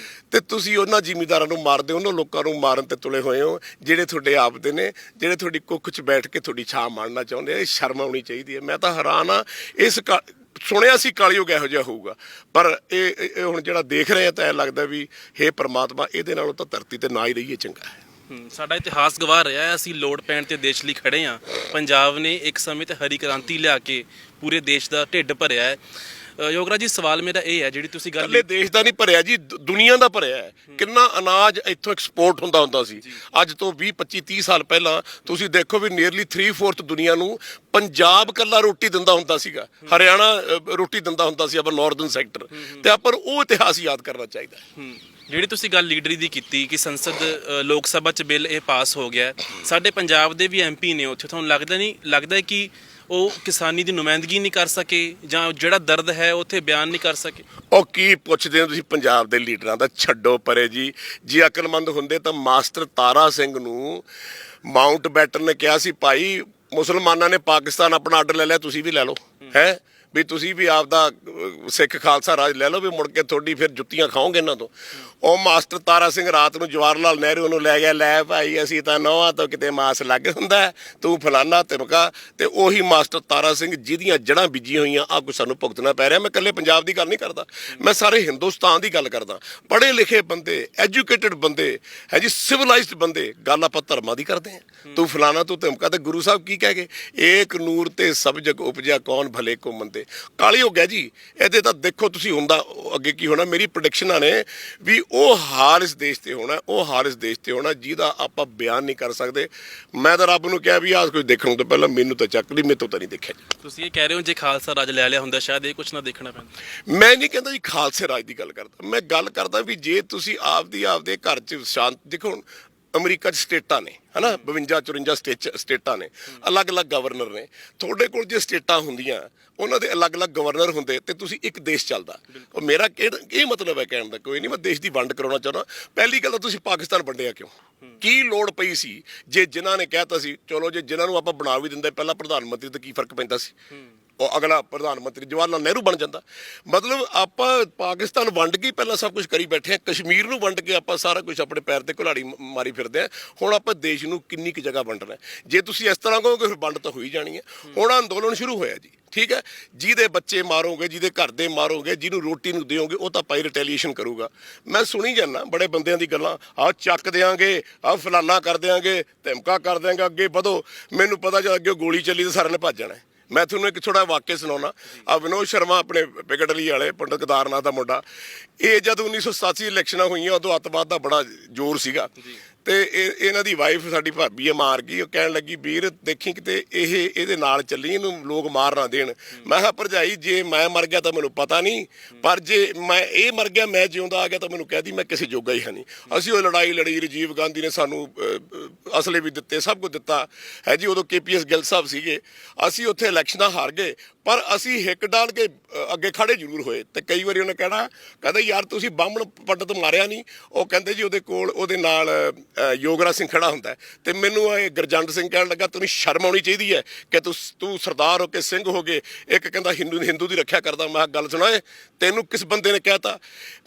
ਤੇ ਤੁਸੀਂ ਉਹਨਾਂ ਜ਼ਿਮੀਂਦਾਰਾਂ ਨੂੰ ਮਾਰਦੇ ਹੋ, ਉਹਨਾਂ ਲੋਕਾਂ ਨੂੰ ਮਾਰਨ ਤੇ ਤੁਲੇ ਹੋਏ ਹੋ ਜਿਹੜੇ ਤੁਹਾਡੇ ਆਪ ਦੇ ਨੇ, ਜਿਹੜੇ ਤੁਹਾਡੀ ਕੁੱਖ 'ਚ ਬੈਠ ਕੇ ਤੁਹਾਡੀ ਛਾਂ ਮਾਰਨਾ ਚਾਹੁੰਦੇ ਆ। ਇਹ ਸ਼ਰਮ ਆਉਣੀ ਚਾਹੀਦੀ ਹੈ। ਮੈਂ ਤਾਂ ਹੈਰਾਨ ਆ, ਇਸ ਸੁਣਿਆ ਸੀ ਕਲਯੁਗ ਇਹੋ ਜਿਹਾ ਹੋਊਗਾ, ਪਰ ਇਹ ਹੁਣ ਜਿਹੜਾ ਦੇਖ ਰਹੇ ਆ ਤਾਂ ਇਹ ਲੱਗਦਾ ਵੀ ਹੇ ਪ੍ਰਮਾਤਮਾ, ਇਹਦੇ ਨਾਲੋਂ ਤਾਂ ਧਰਤੀ ਤੇ ਨਾ ਹੀ ਰਹੀਏ ਚੰਗਾ ਹੈ। ਸਾਡਾ ਇਤਿਹਾਸ ਗਵਾਹ ਰਿਹਾ ਹੈ, ਅਸੀਂ ਲੋੜ ਪੈਣ ਤੇ ਦੇਸ਼ ਲਈ ਖੜੇ ਹਾਂ। ਪੰਜਾਬ ਨੇ ਇੱਕ ਸਮੇਂ ਤੇ ਹਰੀ ਕ੍ਰਾਂਤੀ ਲਿਆ ਕੇ ਪੂਰੇ ਦੇਸ਼ ਦਾ ਢਿੱਡ ਭਰਿਆ ਹੈ। ਯੋਗਰਾਜ ਜੀ, ਸਵਾਲ ਮੇਰਾ ਇਹ ਹੈ, ਜਿਹੜੀ ਤੁਸੀਂ ਗੱਲ, ਦੇਸ਼ ਦਾ ਨਹੀਂ ਭਰਿਆ ਜੀ, ਦੁਨੀਆ ਦਾ ਭਰਿਆ ਹੈ। ਕਿੰਨਾ ਅਨਾਜ ਇੱਥੋਂ ਐਕਸਪੋਰਟ ਹੁੰਦਾ ਸੀ। ਅੱਜ ਤੋਂ 20-25-30 ਸਾਲ ਪਹਿਲਾਂ ਤੁਸੀਂ ਦੇਖੋ ਵੀ ਨੀਅਰਲੀ 3/4 ਦੁਨੀਆ ਨੂੰ ਪੰਜਾਬ ਕੱਲਾ ਰੋਟੀ ਦਿੰਦਾ ਹੁੰਦਾ ਸੀਗਾ, ਹਰਿਆਣਾ ਰੋਟੀ ਦਿੰਦਾ ਹੁੰਦਾ ਸੀ, ਆਪਾਂ ਨਾਰਥਰਨ ਸੈਕਟਰ, ਤੇ ਆਪਾਂ ਨੂੰ ਉਹ ਇਤਿਹਾਸ ਯਾਦ ਕਰਨਾ ਚਾਹੀਦਾ ਹੈ। ਜਿਹੜੀ ਤੁਸੀਂ ਗੱਲ ਲੀਡਰੀ ਦੀ ਕੀਤੀ ਕਿ ਸੰਸਦ ਲੋਕ ਸਭਾ 'ਚ ਬਿੱਲ ਇਹ ਪਾਸ ਹੋ ਗਿਆ, ਸਾਡੇ ਪੰਜਾਬ ਦੇ ਵੀ MP ਨੇ ਉੱਥੇ, ਤੁਹਾਨੂੰ ਲੱਗਦਾ ਕਿ ਉਹ ਕਿਸਾਨੀ ਦੀ ਨੁਮਾਇੰਦਗੀ ਨਹੀਂ ਕਰ ਸਕੇ, ਜਾਂ ਜਿਹੜਾ ਦਰਦ ਹੈ ਉੱਥੇ ਬਿਆਨ ਨਹੀਂ ਕਰ ਸਕੇ? ਉਹ ਕੀ ਪੁੱਛਦੇ ਹੋ ਤੁਸੀਂ ਪੰਜਾਬ ਦੇ ਲੀਡਰਾਂ ਦਾ? ਛੱਡੋ ਪਰੇ ਜੀ। ਜੇ ਅਕਲਮੰਦ ਹੁੰਦੇ ਤਾਂ ਮਾਸਟਰ ਤਾਰਾ ਸਿੰਘ ਨੂੰ ਮਾਊਂਟ ਬੈਟਨ ਨੇ ਕਿਹਾ ਸੀ, ਭਾਈ ਮੁਸਲਮਾਨਾਂ ਨੇ ਪਾਕਿਸਤਾਨ ਆਪਣਾ ਆਰਡਰ ਲੈ ਲਿਆ, ਤੁਸੀਂ ਵੀ ਲੈ ਲਓ। ਹੈ ਵੀ ਤੁਸੀਂ ਵੀ ਆਪਦਾ ਸਿੱਖ ਖਾਲਸਾ ਰਾਜ ਲੈ ਲਓ, ਵੀ ਮੁੜ ਕੇ ਤੁਹਾਡੀ ਫਿਰ ਜੁੱਤੀਆਂ ਖਾਓਗੇ ਇਹਨਾਂ ਤੋਂ। ਉਹ ਮਾਸਟਰ ਤਾਰਾ ਸਿੰਘ ਰਾਤ ਨੂੰ ਜਵਾਹਰ ਲਾਲ ਨਹਿਰੂ ਨੂੰ ਲੈ ਗਿਆ, ਲੈ ਭਾਈ ਅਸੀਂ ਤਾਂ ਨੌਹਾਂ ਤੋਂ ਕਿਤੇ ਮਾਸ ਲੱਗ ਹੁੰਦਾ, ਤੂੰ ਫਲਾਨਾ ਧਮਕਾ। ਤੇ ਉਹੀ ਮਾਸਟਰ ਤਾਰਾ ਸਿੰਘ ਜਿਹਦੀਆਂ ਜੜ੍ਹਾਂ ਬੀਜੀਆਂ ਹੋਈਆਂ ਆ ਕੁਝ ਸਾਨੂੰ ਭੁਗਤਣਾ ਪੈ ਰਿਹਾ। ਮੈਂ ਇਕੱਲੇ ਪੰਜਾਬ ਦੀ ਗੱਲ ਨਹੀਂ ਕਰਦਾ, ਮੈਂ ਸਾਰੇ ਹਿੰਦੁਸਤਾਨ ਦੀ ਗੱਲ ਕਰਦਾ। ਪੜ੍ਹੇ ਲਿਖੇ ਬੰਦੇ, ਐਜੂਕੇਟਡ ਬੰਦੇ ਹੈ ਜੀ, ਸਿਵਲਾਈਜ਼ਡ ਬੰਦੇ, ਗੱਲ ਆਪਾਂ ਧਰਮਾਂ ਦੀ ਕਰਦੇ ਹਾਂ। ਤੂੰ ਫਲਾਣਾ ਤੂੰ ਧਮਕਾ। ਤੇ ਗੁਰੂ ਸਾਹਿਬ ਕੀ ਕਹਿ ਗਏ, ਏਕ ਨੂਰ ਤੇ ਸਭ ਜਗ ਉਪਜਿਆ ਕੌਣ ਭਲੇ ਕੋ ਮੰਦੇ। ਕਾਲੀ ਹੋ ਗਿਆ ਜੀ ਇਹਦੇ ਤਾਂ ਦੇਖੋ ਤੁਸੀਂ ਹੁੰਦਾ ਅੱਗੇ ਕੀ ਹੋਣਾ। ਮੇਰੀ ਪ੍ਰੈਡਿਕਸ਼ਨਾਂ ਨੇ ਵੀ ਉਹ ਹਾਲ ਇਸ ਦੇਸ਼ ਤੇ ਹੋਣਾ, ਉਹ ਹਾਲ ਇਸ ਦੇਸ਼ ਤੇ ਹੋਣਾ ਜਿਹਦਾ ਆਪਾਂ ਬਿਆਨ ਨਹੀਂ ਕਰ ਸਕਦੇ। ਮੈਂ ਤਾਂ ਰੱਬ ਨੂੰ ਕਿਹਾ ਵੀ ਆਹ ਕੁਝ ਦੇਖਣ ਤੋਂ ਪਹਿਲਾਂ ਮੈਨੂੰ ਤਾਂ ਚੱਕ ਲਈ, ਮੇਰੇ ਤੋਂ ਤਾਂ ਨਹੀਂ ਦੇਖਿਆ ਜੀ। ਤੁਸੀਂ ਇਹ ਕਹਿ ਰਹੇ ਹੋ ਜੇ ਖਾਲਸਾ ਰਾਜ ਲੈ ਲਿਆ ਹੁੰਦਾ ਸ਼ਾਇਦ ਇਹ ਕੁਝ ਨਾ ਦੇਖਣਾ ਪੈਂਦਾ। ਮੈਂ ਨਹੀਂ ਕਹਿੰਦਾ ਜੀ ਖਾਲਸੇ ਰਾਜ ਦੀ ਗੱਲ ਕਰਦਾ, ਮੈਂ ਗੱਲ ਕਰਦਾ ਵੀ ਜੇ ਤੁਸੀਂ ਆਪਦੇ ਘਰ 'ਚ ਸ਼ਾਂਤ ਦੇਖੋ। ਹੁਣ ਅਮਰੀਕਾ 'ਚ ਸਟੇਟਾਂ ਨੇ ਹਨਾ, 52 54 ਸਟੇਟਾਂ ਨੇ, ਅਲੱਗ-ਅਲੱਗ ਗਵਰਨਰ ਨੇ। ਤੁਹਾਡੇ ਕੋਲ ਜੇ ਸਟੇਟਾਂ ਹੁੰਦੀਆਂ, ਉਹਨਾਂ ਦੇ ਅਲੱਗ-ਅਲੱਗ ਗਵਰਨਰ ਹੁੰਦੇ ਤੇ ਤੁਸੀਂ ਇੱਕ ਦੇਸ਼ ਚੱਲਦਾ। ਉਹ ਮੇਰਾ ਇਹ ਮਤਲਬ ਹੈ ਕਹਿਣ ਦਾ ਕੋਈ ਨਹੀਂ, ਮੈਂ ਦੇਸ਼ ਦੀ ਵੰਡ ਕਰਾਉਣਾ ਚਾਹੁੰਦਾ। ਪਹਿਲੀ ਗੱਲ ਤਾਂ ਤੁਸੀਂ ਪਾਕਿਸਤਾਨ ਵੰਡਿਆ ਕਿਉਂ? ਕੀ ਲੋੜ ਪਈ ਸੀ? ਜੇ ਜਿਨ੍ਹਾਂ ਨੇ ਕਹਿਤਾ ਸੀ ਚਲੋ, ਜੇ ਜਿਨ੍ਹਾਂ ਨੂੰ ਆਪਾਂ ਬਣਾ ਵੀ ਦਿੰਦੇ ਪਹਿਲਾਂ ਪ੍ਰਧਾਨ ਮੰਤਰੀ, ਤਾਂ ਕੀ ਫਰਕ ਪੈਂਦਾ ਸੀ? ਉਹ ਅਗਲਾ ਪ੍ਰਧਾਨ ਮੰਤਰੀ ਜਵਾਹਰ ਲਾਲ ਨਹਿਰੂ ਬਣ ਜਾਂਦਾ। ਮਤਲਬ ਆਪਾਂ ਪਾਕਿਸਤਾਨ ਵੰਡ ਕੇ ਪਹਿਲਾਂ ਸਭ ਕੁਝ ਕਰੀ ਬੈਠੇ ਹਾਂ, ਕਸ਼ਮੀਰ ਨੂੰ ਵੰਡ ਕੇ ਆਪਾਂ ਸਾਰਾ ਕੁਝ ਆਪਣੇ ਪੈਰ ਤੇ ਘੁਲਾੜੀ ਮਾਰੀ ਫਿਰਦੇ ਹਾਂ। ਹੁਣ ਆਪਾਂ ਦੇਸ਼ ਨੂੰ ਕਿੰਨੀ ਕੁ ਜਗ੍ਹਾ ਵੰਡਣਾ? ਜੇ ਤੁਸੀਂ ਇਸ ਤਰ੍ਹਾਂ ਕਹੋਗੇ ਫਿਰ ਵੰਡ ਤਾਂ ਹੋਈ ਜਾਣੀ ਹੈ। ਹੁਣ ਅੰਦੋਲਨ ਸ਼ੁਰੂ ਹੋਇਆ ਜੀ, ਠੀਕ ਹੈ, ਜਿਹਦੇ ਬੱਚੇ ਮਾਰੋਗੇ, ਜਿਹਦੇ ਘਰ ਦੇ ਮਾਰੋਗੇ, ਜਿਹਨੂੰ ਰੋਟੀ ਨੂੰ ਦਿਓਗੇ, ਉਹ ਤਾਂ ਭਾਈ ਰਿਟੈਲੀਏਸ਼ਨ ਕਰੂਗਾ। ਮੈਂ ਸੁਣੀ ਜਾਂਦਾ ਬੜੇ ਬੰਦਿਆਂ ਦੀ ਗੱਲਾਂ, ਆਹ ਚੱਕ ਦਿਆਂਗੇ, ਆਹ ਫਲਾਨਾ ਕਰ ਦਿਆਂਗੇ, ਧਮਕਾ ਕਰ ਦਿਆਂਗੇ, ਅੱਗੇ ਵਧੋ। ਮੈਨੂੰ ਪਤਾ ਜਦ ਅੱਗੇ ਗੋਲੀ ਚੱਲੀ ਤਾਂ ਸਾਰਿਆਂ ਨੇ ਭੱਜ ਜਾਣਾ। ਮੈਂ ਤੁਹਾਨੂੰ ਇੱਕ ਥੋੜਾ ਵਾਕਿਆ ਸੁਣਾਉਣਾ। ਆ ਵਿਨੋਦ ਸ਼ਰਮਾ ਆਪਣੇ ਪਿਕਟਲੀ ਵਾਲੇ ਪੰਡਤ ਕੇਦਾਰਨਾਥ ਦਾ ਮੁੰਡਾ, ਇਹ ਜਦ 1987 ਇਲੈਕਸ਼ਨਾਂ ਹੋਈਆਂ ਉਦੋਂ ਅੱਤਵਾਦ ਦਾ ਬੜਾ ਜ਼ੋਰ ਸੀਗਾ। ਤੇ ਇਹਨਾਂ ਦੀ ਵਾਈਫ ਸਾਡੀ ਭਾਬੀ ਮਾਰ ਗਈ। ਉਹ ਕਹਿਣ ਲੱਗੀ ਵੀਰ ਦੇਖੀ ਕਿਤੇ ਇਹਦੇ ਨਾਲ ਚੱਲੀ, ਇਹਨੂੰ ਲੋਕ ਮਾਰ ਨਾ ਦੇਣ। ਮੈਂ ਕਿਹਾ ਭਰਜਾਈ ਜੇ ਮੈਂ ਮਰ ਗਿਆ ਤਾਂ ਮੈਨੂੰ ਪਤਾ ਨਹੀਂ, ਪਰ ਜੇ ਇਹ ਮਰ ਗਿਆ, ਮੈਂ ਜਿਉਂਦਾ ਆ ਗਿਆ ਤਾਂ ਮੈਨੂੰ ਕਹਿ ਦੀ ਮੈਂ ਕਿਸੇ ਜੋਗਾ ਹੀ ਹੈ ਨਹੀਂ। ਅਸੀਂ ਉਹ ਲੜਾਈ ਲੜੀ, ਰਾਜੀਵ ਗਾਂਧੀ ਨੇ ਸਾਨੂੰ ਅਸਲੇ ਵੀ ਦਿੱਤੇ, ਸਭ ਕੁਝ ਦਿੱਤਾ ਹੈ ਜੀ। ਉਦੋਂ KPS ਗਿੱਲ ਸਾਹਿਬ ਸੀਗੇ। ਅਸੀਂ ਉੱਥੇ ਇਲੈਕਸ਼ਨਾਂ ਹਾਰ ਗਏ, ਪਰ ਅਸੀਂ ਹਿੱਕ ਡਾਲ ਕੇ ਅੱਗੇ ਖੜੇ ਜ਼ਰੂਰ ਹੋਏ। ਤੇ ਕਈ ਵਾਰੀ ਉਹਨੇ ਕਹਿੰਦਾ ਯਾਰ ਤੁਸੀਂ ਬਾਹਮਣ ਪੰਡਤ ਮਾਰਿਆ ਨਹੀਂ। ਉਹ ਕਹਿੰਦੇ ਜੀ ਉਹਦੇ ਕੋਲ ਉਹਦੇ ਨਾਲ ਯੋਗਰਾਜ ਸਿੰਘ ਖੜਾ ਹੁੰਦਾ। ਤੇ ਮੈਨੂੰ ਇਹ ਗੁਰਜੰਟ ਸਿੰਘ ਕਹਿਣ ਲੱਗਾ ਤੈਨੂੰ ਸ਼ਰਮ ਆਉਣੀ ਚਾਹੀਦੀ ਹੈ ਕਿ ਤੂੰ ਸਰਦਾਰ ਹੋ ਕੇ ਸਿੰਘ ਹੋ ਗਏ, ਇੱਕ ਕਹਿੰਦਾ ਹਿੰਦੂ ਦੀ ਰੱਖਿਆ ਕਰਦਾ। ਮੈਂ ਗੱਲ ਸੁਣਾ, ਤੈਨੂੰ ਕਿਸ ਬੰਦੇ ਨੇ ਕਹਿਤਾ?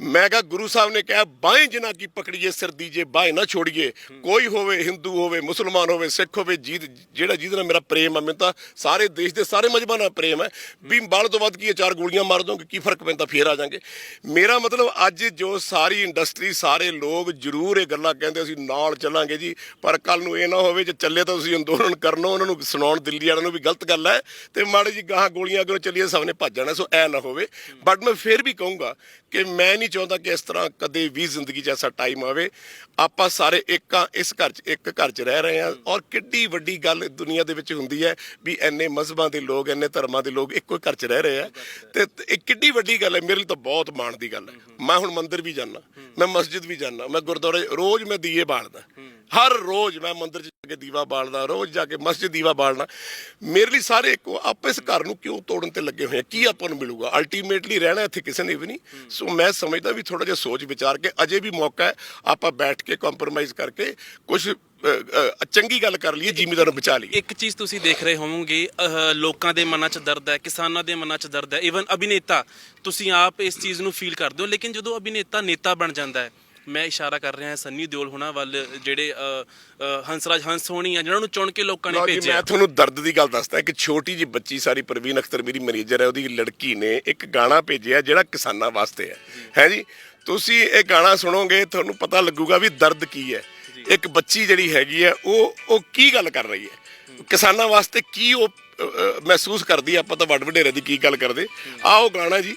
ਮੈਂ ਕਿਹਾ ਗੁਰੂ ਸਾਹਿਬ ਨੇ ਕਿਹਾ ਬਾਹੀਂ ਜਿਨ੍ਹਾਂ ਕੀ ਪਕੜੀਏ ਸਿਰ ਦੀਜੇ ਬਾਹੀਂ ਨਾ ਛੋੜੀਏ। ਕੋਈ ਹੋਵੇ ਹਿੰਦੂ ਹੋਵੇ, ਮੁਸਲਮਾਨ ਹੋਵੇ, ਸਿੱਖ ਹੋਵੇ, ਜਿਹਦੇ ਨਾਲ ਮੇਰਾ ਪ੍ਰੇਮ ਆ। ਮੈਨੂੰ ਤਾਂ ਸਾਰੇ ਦੇਸ਼ ਦੇ ਸਾਰੇ ਮਜ਼ਹਬਾਂ ਨਾਲ ਪ੍ਰੇਮ ਹੈ। ਵੀ ਬਾਲ ਤੋਂ ਵੱਧ ਕੀ 4 ਗੋਲੀਆਂ ਮਾਰ ਦੋਗੇ, ਕੀ ਫਰਕ ਪੈਂਦਾ, ਫੇਰ ਆ ਜਾਾਂਗੇ। ਮੇਰਾ ਮਤਲਬ ਅੱਜ ਜੋ ਸਾਰੀ ਇੰਡਸਟਰੀ, ਸਾਰੇ ਲੋਕ ਜ਼ਰੂਰ ਇਹ ਗੱਲਾਂ ਕਹਿੰਦੇ ਅਸੀਂ ਨਾਲ ਚੱਲਾਂਗੇ ਜੀ, ਪਰ ਕੱਲ ਨੂੰ ਇਹ ਨਾ ਹੋਵੇ ਜੇ ਚੱਲੇ ਤਾਂ ਤੁਸੀਂ ਅੰਦੋਲਨ ਕਰਨੋਂ ਉਹਨਾਂ ਨੂੰ ਸੁਣਾਉਣ ਦਿੱਲੀ ਵਾਲਿਆਂ ਨੂੰ ਵੀ ਗਲਤ ਗੱਲ ਹੈ, ਤੇ ਮਾੜੇ ਜੀ ਗਾਹਾਂ ਗੋਲੀਆਂ ਅੱਗੇ ਚੱਲੀਏ ਸਭ ਨੇ ਭੱਜ ਜਾਣਾ। ਸੋ ਐ ਨਾ ਹੋਵੇ। ਬਟ ਮੈਂ ਫਿਰ ਵੀ ਕਹੂੰਗਾ ਕਿ ਮੈਂ ਨਹੀਂ ਚਾਹੁੰਦਾ ਕਿ ਇਸ ਤਰ੍ਹਾਂ ਕਦੇ ਵੀ ਜ਼ਿੰਦਗੀ 'ਚ ਐਸਾ ਟਾਈਮ ਆਵੇ। ਆਪਾਂ ਸਾਰੇ ਇੱਕ ਇੱਕ ਘਰ 'ਚ ਰਹਿ ਰਹੇ ਹਾਂ, ਔਰ ਕਿੱਡੀ ਵੱਡੀ ਗੱਲ ਦੁਨੀਆ ਦੇ ਵਿੱਚ ਹੁੰਦੀ ਹੈ ਵੀ ਇੰਨੇ ਮਜ਼ਹਬਾਂ ਦੇ ਲੋਕ, ਇੰਨੇ ਧਰਮਾਂ ਦੇ ਲੋਕ ਇੱਕੋ ਘਰ 'ਚ ਰਹਿ ਰਹੇ ਆ। ਤੇ ਇਹ ਕਿੱਡੀ ਵੱਡੀ ਗੱਲ ਹੈ, ਮੇਰੇ ਲਈ ਤਾਂ ਬਹੁਤ ਮਾਣ ਦੀ ਗੱਲ ਹੈ। ਮੈਂ ਹੁਣ ਮੰਦਿਰ ਵੀ ਜਾਂਦਾ, ਮੈਂ ਮਸਜਿਦ ਵੀ ਜਾਂਦਾ, ਮੈਂ ਗੁਰਦੁਆਰੇ ਰੋਜ਼ ਮੈਂ ਦੀਏ ਬਾਲਦਾ। ਹਰ ਰੋਜ਼ ਮੈਂ ਮੰਦਿਰ 'ਚ ਜਾ ਕੇ ਦੀਵਾ ਬਾਲਦਾ, ਰੋਜ਼ ਜਾ ਕੇ ਮਸਜਿਦ ਦੀਵਾ ਬਾਲਣਾ। ਮੇਰੇ ਲਈ ਸਾਰੇ ਇੱਕੋ। ਆਪਾਂ ਇਸ ਘਰ ਨੂੰ ਕਿਉਂ ਤੋੜਨ ਤੇ ਲੱਗੇ ਹੋਏ ਆ? ਕੀ ਆਪਾਂ ਨੂੰ ਮਿਲੂਗਾ? ਅਲਟੀਮੇਟਲੀ ਰਹਿਣਾ ਇੱਥੇ ਕਿਸੇ ਨੇ ਵੀ ਨਹੀਂ। ਸੋ ਮੈਂ ਸਮਝਦਾ ਵੀ ਥੋੜਾ ਜਿਹਾ ਸੋਚ ਵਿਚਾਰ ਕੇ ਅਜੇ ਵੀ ਮੌਕਾ ਹੈ, ਆਪਾਂ ਬੈਠ ਕੇ ਕੰਪਰੋਮਾਈਜ਼ ਕਰਕੇ ਕੁਝ ਚੰਗੀ ਗੱਲ ਕਰ ਲਈਏ, ਜ਼ਿਮੀਂਦਾਰ ਨੂੰ ਬਚਾ ਲਈਏ। ਇੱਕ ਚੀਜ਼ ਤੁਸੀਂ ਦੇਖ ਰਹੇ ਹੋਵੋਗੇ, ਲੋਕਾਂ ਦੇ ਮਨਾਂ 'ਚ ਦਰਦ ਹੈ, ਕਿਸਾਨਾਂ ਦੇ ਮਨਾਂ 'ਚ ਦਰਦ ਹੈ, ਈਵਨ ਅਭਿਨੇਤਾ, ਤੁਸੀਂ ਆਪ ਇਸ ਚੀਜ਼ ਨੂੰ ਫੀਲ ਕਰਦੇ ਹੋ। ਲੇਕਿਨ ਜਦੋਂ ਅਭਿਨੇਤਾ ਨੇਤਾ ਬਣ ਜਾਂਦਾ ਹੈ, ਮੈਂ ਇਸ਼ਾਰਾ ਕਰ ਰਿਹਾ ਸੰਨੀ ਦਿਓਲ ਹੋਣਾ ਵੱਲ, ਜਿਹੜੇ ਹੰਸਰਾਜ ਹੰਸ ਹੋਣੀ ਆ ਜਿਹਨਾਂ ਨੂੰ ਚੁਣ ਕੇ ਲੋਕਾਂ ਨੇ ਭੇਜਿਆ। ਮੈਂ ਤੁਹਾਨੂੰ ਦਰਦ ਦੀ ਗੱਲ ਦੱਸਦਾ। ਇੱਕ ਛੋਟੀ ਜਿਹੀ ਬੱਚੀ, ਸਾਰੀ ਪ੍ਰਵੀਨ ਅਖਤਰ ਮੇਰੀ ਮੈਨੇਜਰ ਹੈ, ਉਹਦੀ ਲੜਕੀ ਨੇ ਇੱਕ ਗਾਣਾ ਭੇਜਿਆ ਜਿਹੜਾ ਕਿਸਾਨਾਂ ਵਾਸਤੇ ਹੈ ਜੀ। ਤੁਸੀਂ ਇਹ ਗਾਣਾ ਸੁਣੋਗੇ ਤੁਹਾਨੂੰ ਪਤਾ ਲੱਗੂਗਾ ਵੀ ਦਰਦ ਕੀ ਹੈ। ਇੱਕ ਬੱਚੀ ਜਿਹੜੀ ਹੈਗੀ ਹੈ ਉਹ ਕੀ ਗੱਲ ਕਰ ਰਹੀ ਹੈ, ਕਿਸਾਨਾਂ ਵਾਸਤੇ ਕੀ ਉਹ ਮਹਿਸੂਸ ਕਰਦੀ ਹੈ। ਆਪਾਂ ਤਾਂ ਵੱਡ ਵਡੇਰੇ ਦੀ ਕੀ ਗੱਲ ਕਰਦੇ। ਆਹ ਗਾਣਾ ਜੀ।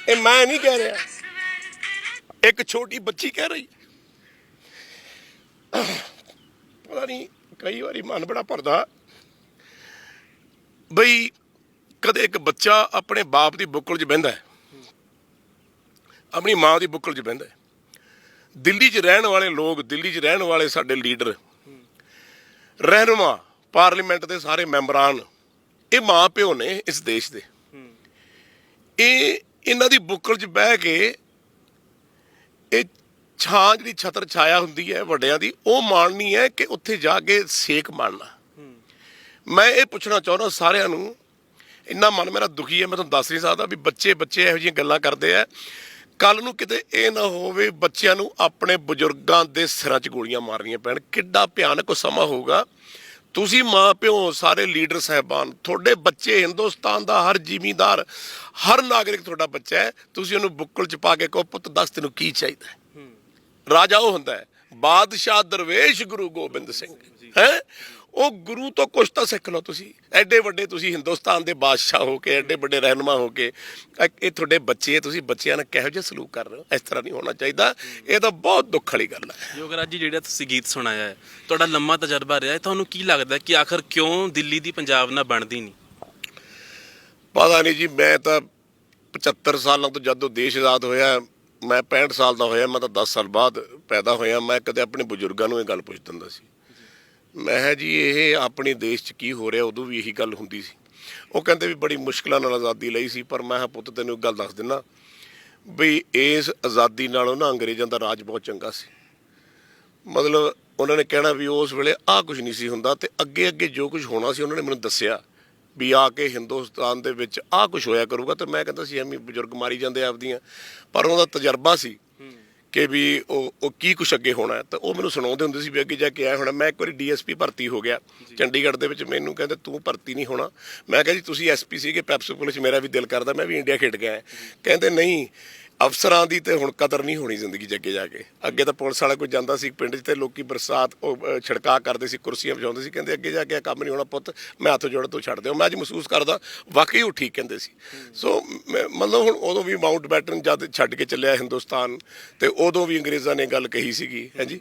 ਇਹ ਮੈਂ ਨਹੀਂ ਕਹਿ ਰਿਹਾ, ਇੱਕ ਛੋਟੀ ਬੱਚੀ ਕਹਿ ਰਹੀ। ਪਤਾ ਨਹੀਂ, ਕਈ ਵਾਰੀ ਮਨ ਬੜਾ ਭਰਦਾ ਬਈ ਕਦੇ ਇੱਕ ਬੱਚਾ ਆਪਣੇ ਬਾਪ ਦੀ ਬੁੱਕਲ 'ਚ ਬਹਿੰਦਾ ਹੈ, ਆਪਣੀ ਮਾਂ ਦੀ ਬੁੱਕਲ 'ਚ ਬਹਿੰਦਾ ਹੈ। ਦਿੱਲੀ 'ਚ ਰਹਿਣ ਵਾਲੇ ਲੋਕ, ਦਿੱਲੀ 'ਚ ਰਹਿਣ ਵਾਲੇ ਸਾਡੇ ਲੀਡਰ, ਰਹਿਨੁਮਾ, ਪਾਰਲੀਮੈਂਟ ਦੇ ਸਾਰੇ ਮੈਂਬਰਾਨ, ਇਹ ਮਾਂ ਪਿਓ ਨੇ ਇਸ ਦੇਸ਼ ਦੇ। ਇਹ ਇਹਨਾਂ ਦੀ ਬੁੱਕਲ 'ਚ ਬਹਿ ਕੇ ਇਹ ਛਾਂ ਜਿਹੜੀ ਛਤਰ ਛਾਇਆ ਹੁੰਦੀ ਹੈ ਵੱਡਿਆਂ ਦੀ, ਉਹ ਮਾਣਨੀ ਹੈ ਕਿ ਉੱਥੇ ਜਾ ਕੇ ਸੇਕ ਮਾਣਨਾ। ਮੈਂ ਇਹ ਪੁੱਛਣਾ ਚਾਹੁੰਦਾ ਸਾਰਿਆਂ ਨੂੰ, ਇੰਨਾ ਮਨ ਮੇਰਾ ਦੁਖੀ ਹੈ, ਮੈਂ ਤੁਹਾਨੂੰ ਦੱਸ ਨਹੀਂ ਸਕਦਾ ਵੀ ਬੱਚੇ ਇਹੋ ਜਿਹੀਆਂ ਗੱਲਾਂ ਕਰਦੇ ਆ। ਕੱਲ ਨੂੰ ਕਿਤੇ ਇਹ ਨਾ ਹੋਵੇ ਬੱਚਿਆਂ ਨੂੰ ਆਪਣੇ ਬਜ਼ੁਰਗਾਂ ਦੇ ਸਿਰਾਂ 'ਚ ਗੋਲੀਆਂ ਮਾਰਨੀਆਂ ਪੈਣ। ਕਿੱਡਾ ਭਿਆਨਕ ਸਮਾਂ ਹੋਊਗਾ। ਤੁਸੀਂ ਮਾਂ ਪਿਓ, ਸਾਰੇ ਲੀਡਰ ਸਾਹਿਬਾਨ, ਤੁਹਾਡੇ ਬੱਚੇ, ਹਿੰਦੁਸਤਾਨ ਦਾ ਹਰ ਜ਼ਿਮੀਂਦਾਰ, ਹਰ ਨਾਗਰਿਕ ਤੁਹਾਡਾ ਬੱਚਾ ਹੈ। ਤੁਸੀਂ ਉਹਨੂੰ ਬੁੱਕਲ 'ਚ ਪਾ ਕੇ ਕਹੋ, ਪੁੱਤ ਦੱਸ ਤੈਨੂੰ ਕੀ ਚਾਹੀਦਾ ਹੈ। ਰਾਜਾ ਉਹ ਹੁੰਦਾ ਹੈ, ਬਾਦਸ਼ਾਹ ਦਰਵੇਸ਼ ਗੁਰੂ ਗੋਬਿੰਦ ਸਿੰਘ ਹੈ। ਉਹ ਗੁਰੂ ਤੋਂ ਕੁਛ ਤਾਂ ਸਿੱਖ ਲਓ। ਤੁਸੀਂ ਐਡੇ ਵੱਡੇ, ਤੁਸੀਂ ਹਿੰਦੁਸਤਾਨ ਦੇ ਬਾਦਸ਼ਾਹ ਹੋ ਕੇ, ਐਡੇ ਵੱਡੇ ਰਹਿਨੁਮਾ ਹੋ ਕੇ, ਇਹ ਤੁਹਾਡੇ ਬੱਚੇ, ਤੁਸੀਂ ਬੱਚਿਆਂ ਨਾਲ ਕਿਹੋ ਜਿਹਾ ਸਲੂਕ ਕਰ ਰਹੇ ਹੋ। ਇਸ ਤਰ੍ਹਾਂ ਨਹੀਂ ਹੋਣਾ ਚਾਹੀਦਾ। ਇਹ ਤਾਂ ਬਹੁਤ ਦੁੱਖ ਵਾਲੀ ਗੱਲ ਹੈ। ਯੋਗਰਾਜ ਜੀ, ਜਿਹੜਾ ਤੁਸੀਂ ਗੀਤ ਸੁਣਾਇਆ ਹੈ, ਤੁਹਾਡਾ ਲੰਮਾ ਤਜਰਬਾ ਰਿਹਾ ਹੈ, ਤੁਹਾਨੂੰ ਕੀ ਲੱਗਦਾ ਕਿ ਆਖਰ ਕਿਉਂ ਦਿੱਲੀ ਦੀ ਪੰਜਾਬ ਨਾਲ ਬਣਦੀ ਨਹੀਂ? ਪਤਾ ਨਹੀਂ ਜੀ, ਮੈਂ ਤਾਂ 75 ਸਾਲਾਂ ਤੋਂ ਜਦੋਂ ਦੇਸ਼ ਆਜ਼ਾਦ ਹੋਇਆ, ਮੈਂ 65 ਸਾਲ ਦਾ ਹੋਇਆ, ਮੈਂ ਤਾਂ 10 ਸਾਲ ਬਾਅਦ ਪੈਦਾ ਹੋਇਆ। ਮੈਂ ਕਦੇ ਆਪਣੇ ਬਜ਼ੁਰਗਾਂ ਨੂੰ ਇਹ ਗੱਲ ਪੁੱਛ ਦਿੰਦਾ ਸੀ, ਮੈਂ ਕਿਹਾ ਜੀ ਇਹ ਆਪਣੇ ਦੇਸ਼ 'ਚ ਕੀ ਹੋ ਰਿਹਾ। ਉਦੋਂ ਵੀ ਇਹੀ ਗੱਲ ਹੁੰਦੀ ਸੀ। ਉਹ ਕਹਿੰਦੇ ਵੀ ਬੜੀ ਮੁਸ਼ਕਿਲਾਂ ਨਾਲ ਆਜ਼ਾਦੀ ਲਈ ਸੀ, ਪਰ ਮੈਂ ਕਿਹਾ ਪੁੱਤ ਤੈਨੂੰ ਇੱਕ ਗੱਲ ਦੱਸ ਦਿੰਦਾ ਵੀ ਇਸ ਆਜ਼ਾਦੀ ਨਾਲੋਂ ਨਾ ਅੰਗਰੇਜ਼ਾਂ ਦਾ ਰਾਜ ਬਹੁਤ ਚੰਗਾ ਸੀ। ਮਤਲਬ ਉਹਨਾਂ ਨੇ ਕਹਿਣਾ ਵੀ ਉਸ ਵੇਲੇ ਆਹ ਕੁਝ ਨਹੀਂ ਸੀ ਹੁੰਦਾ, ਤੇ ਅੱਗੇ ਅੱਗੇ ਜੋ ਕੁਝ ਹੋਣਾ ਸੀ ਉਹਨਾਂ ਨੇ ਮੈਨੂੰ ਦੱਸਿਆ ਵੀ ਆ ਕੇ ਹਿੰਦੁਸਤਾਨ ਦੇ ਵਿੱਚ ਆਹ ਕੁਝ ਹੋਇਆ ਕਰੂਗਾ। ਤੇ ਮੈਂ ਕਹਿੰਦਾ ਸੀ ਐਵੇਂ ਬਜ਼ੁਰਗ ਮਾਰੀ ਜਾਂਦੇ ਆਪਦੀਆਂ, ਪਰ ਉਹਦਾ ਤਜਰਬਾ ਸੀ ਕਿ ਵੀ ਉਹ ਕੀ ਕੁਛ ਅੱਗੇ ਹੋਣਾ। ਤਾਂ ਉਹ ਮੈਨੂੰ ਸੁਣਾਉਂਦੇ ਹੁੰਦੇ ਸੀ ਵੀ ਅੱਗੇ ਜਾ ਕੇ ਆਇਆ ਹੋਣਾ। ਮੈਂ ਇੱਕ ਵਾਰੀ DSP ਭਰਤੀ ਹੋ ਗਿਆ ਚੰਡੀਗੜ੍ਹ ਦੇ ਵਿੱਚ, ਮੈਨੂੰ ਕਹਿੰਦੇ ਤੂੰ ਭਰਤੀ ਨਹੀਂ ਹੋਣਾ। ਮੈਂ ਕਿਹਾ ਜੀ ਤੁਸੀਂ SP ਸੀਗੇ ਪੈਪਸੂ ਪੁਲਿਸ, ਮੇਰਾ ਵੀ ਦਿਲ ਕਰਦਾ, ਮੈਂ ਵੀ ਇੰਡੀਆ ਖੇਡ ਗਿਆ। ਕਹਿੰਦੇ ਨਹੀਂ, ਅਫਸਰਾਂ ਦੀ ਤੇ ਹੁਣ ਕਦਰ ਨਹੀਂ ਹੋਣੀ ਜ਼ਿੰਦਗੀ 'ਚ ਅੱਗੇ ਜਾ ਕੇ। ਅੱਗੇ ਤਾਂ ਪੁਲਿਸ ਵਾਲਾ ਕੋਈ ਜਾਂਦਾ ਸੀ ਪਿੰਡ 'ਚ ਤੇ ਲੋਕੀ ਬਰਸਾਤ ਉਹ ਛਿੜਕਾਅ ਕਰਦੇ ਸੀ, ਕੁਰਸੀਆਂ ਵਜਾਉਂਦੇ ਸੀ। ਕਹਿੰਦੇ ਅੱਗੇ ਜਾ ਕੇ ਕੰਮ ਨਹੀਂ ਹੋਣਾ ਪੁੱਤ, ਮੈਂ ਹੱਥ ਜੋੜ ਤੋਂ ਛੱਡ ਦਿਓ। ਮੈਂ ਅੱਜ ਮਹਿਸੂਸ ਕਰਦਾ ਵਾਕਈ ਉਹ ਠੀਕ ਕਹਿੰਦੇ ਸੀ। ਸੋ ਮਤਲਬ ਹੁਣ ਉਦੋਂ ਵੀ ਮਾਊਂਟ ਬੈਟਨ ਜਦ ਛੱਡ ਕੇ ਚੱਲਿਆ ਹਿੰਦੁਸਤਾਨ, ਤੇ ਉਦੋਂ ਵੀ ਅੰਗਰੇਜ਼ਾਂ ਨੇ ਗੱਲ ਕਹੀ ਸੀਗੀ ਹੈ ਜੀ,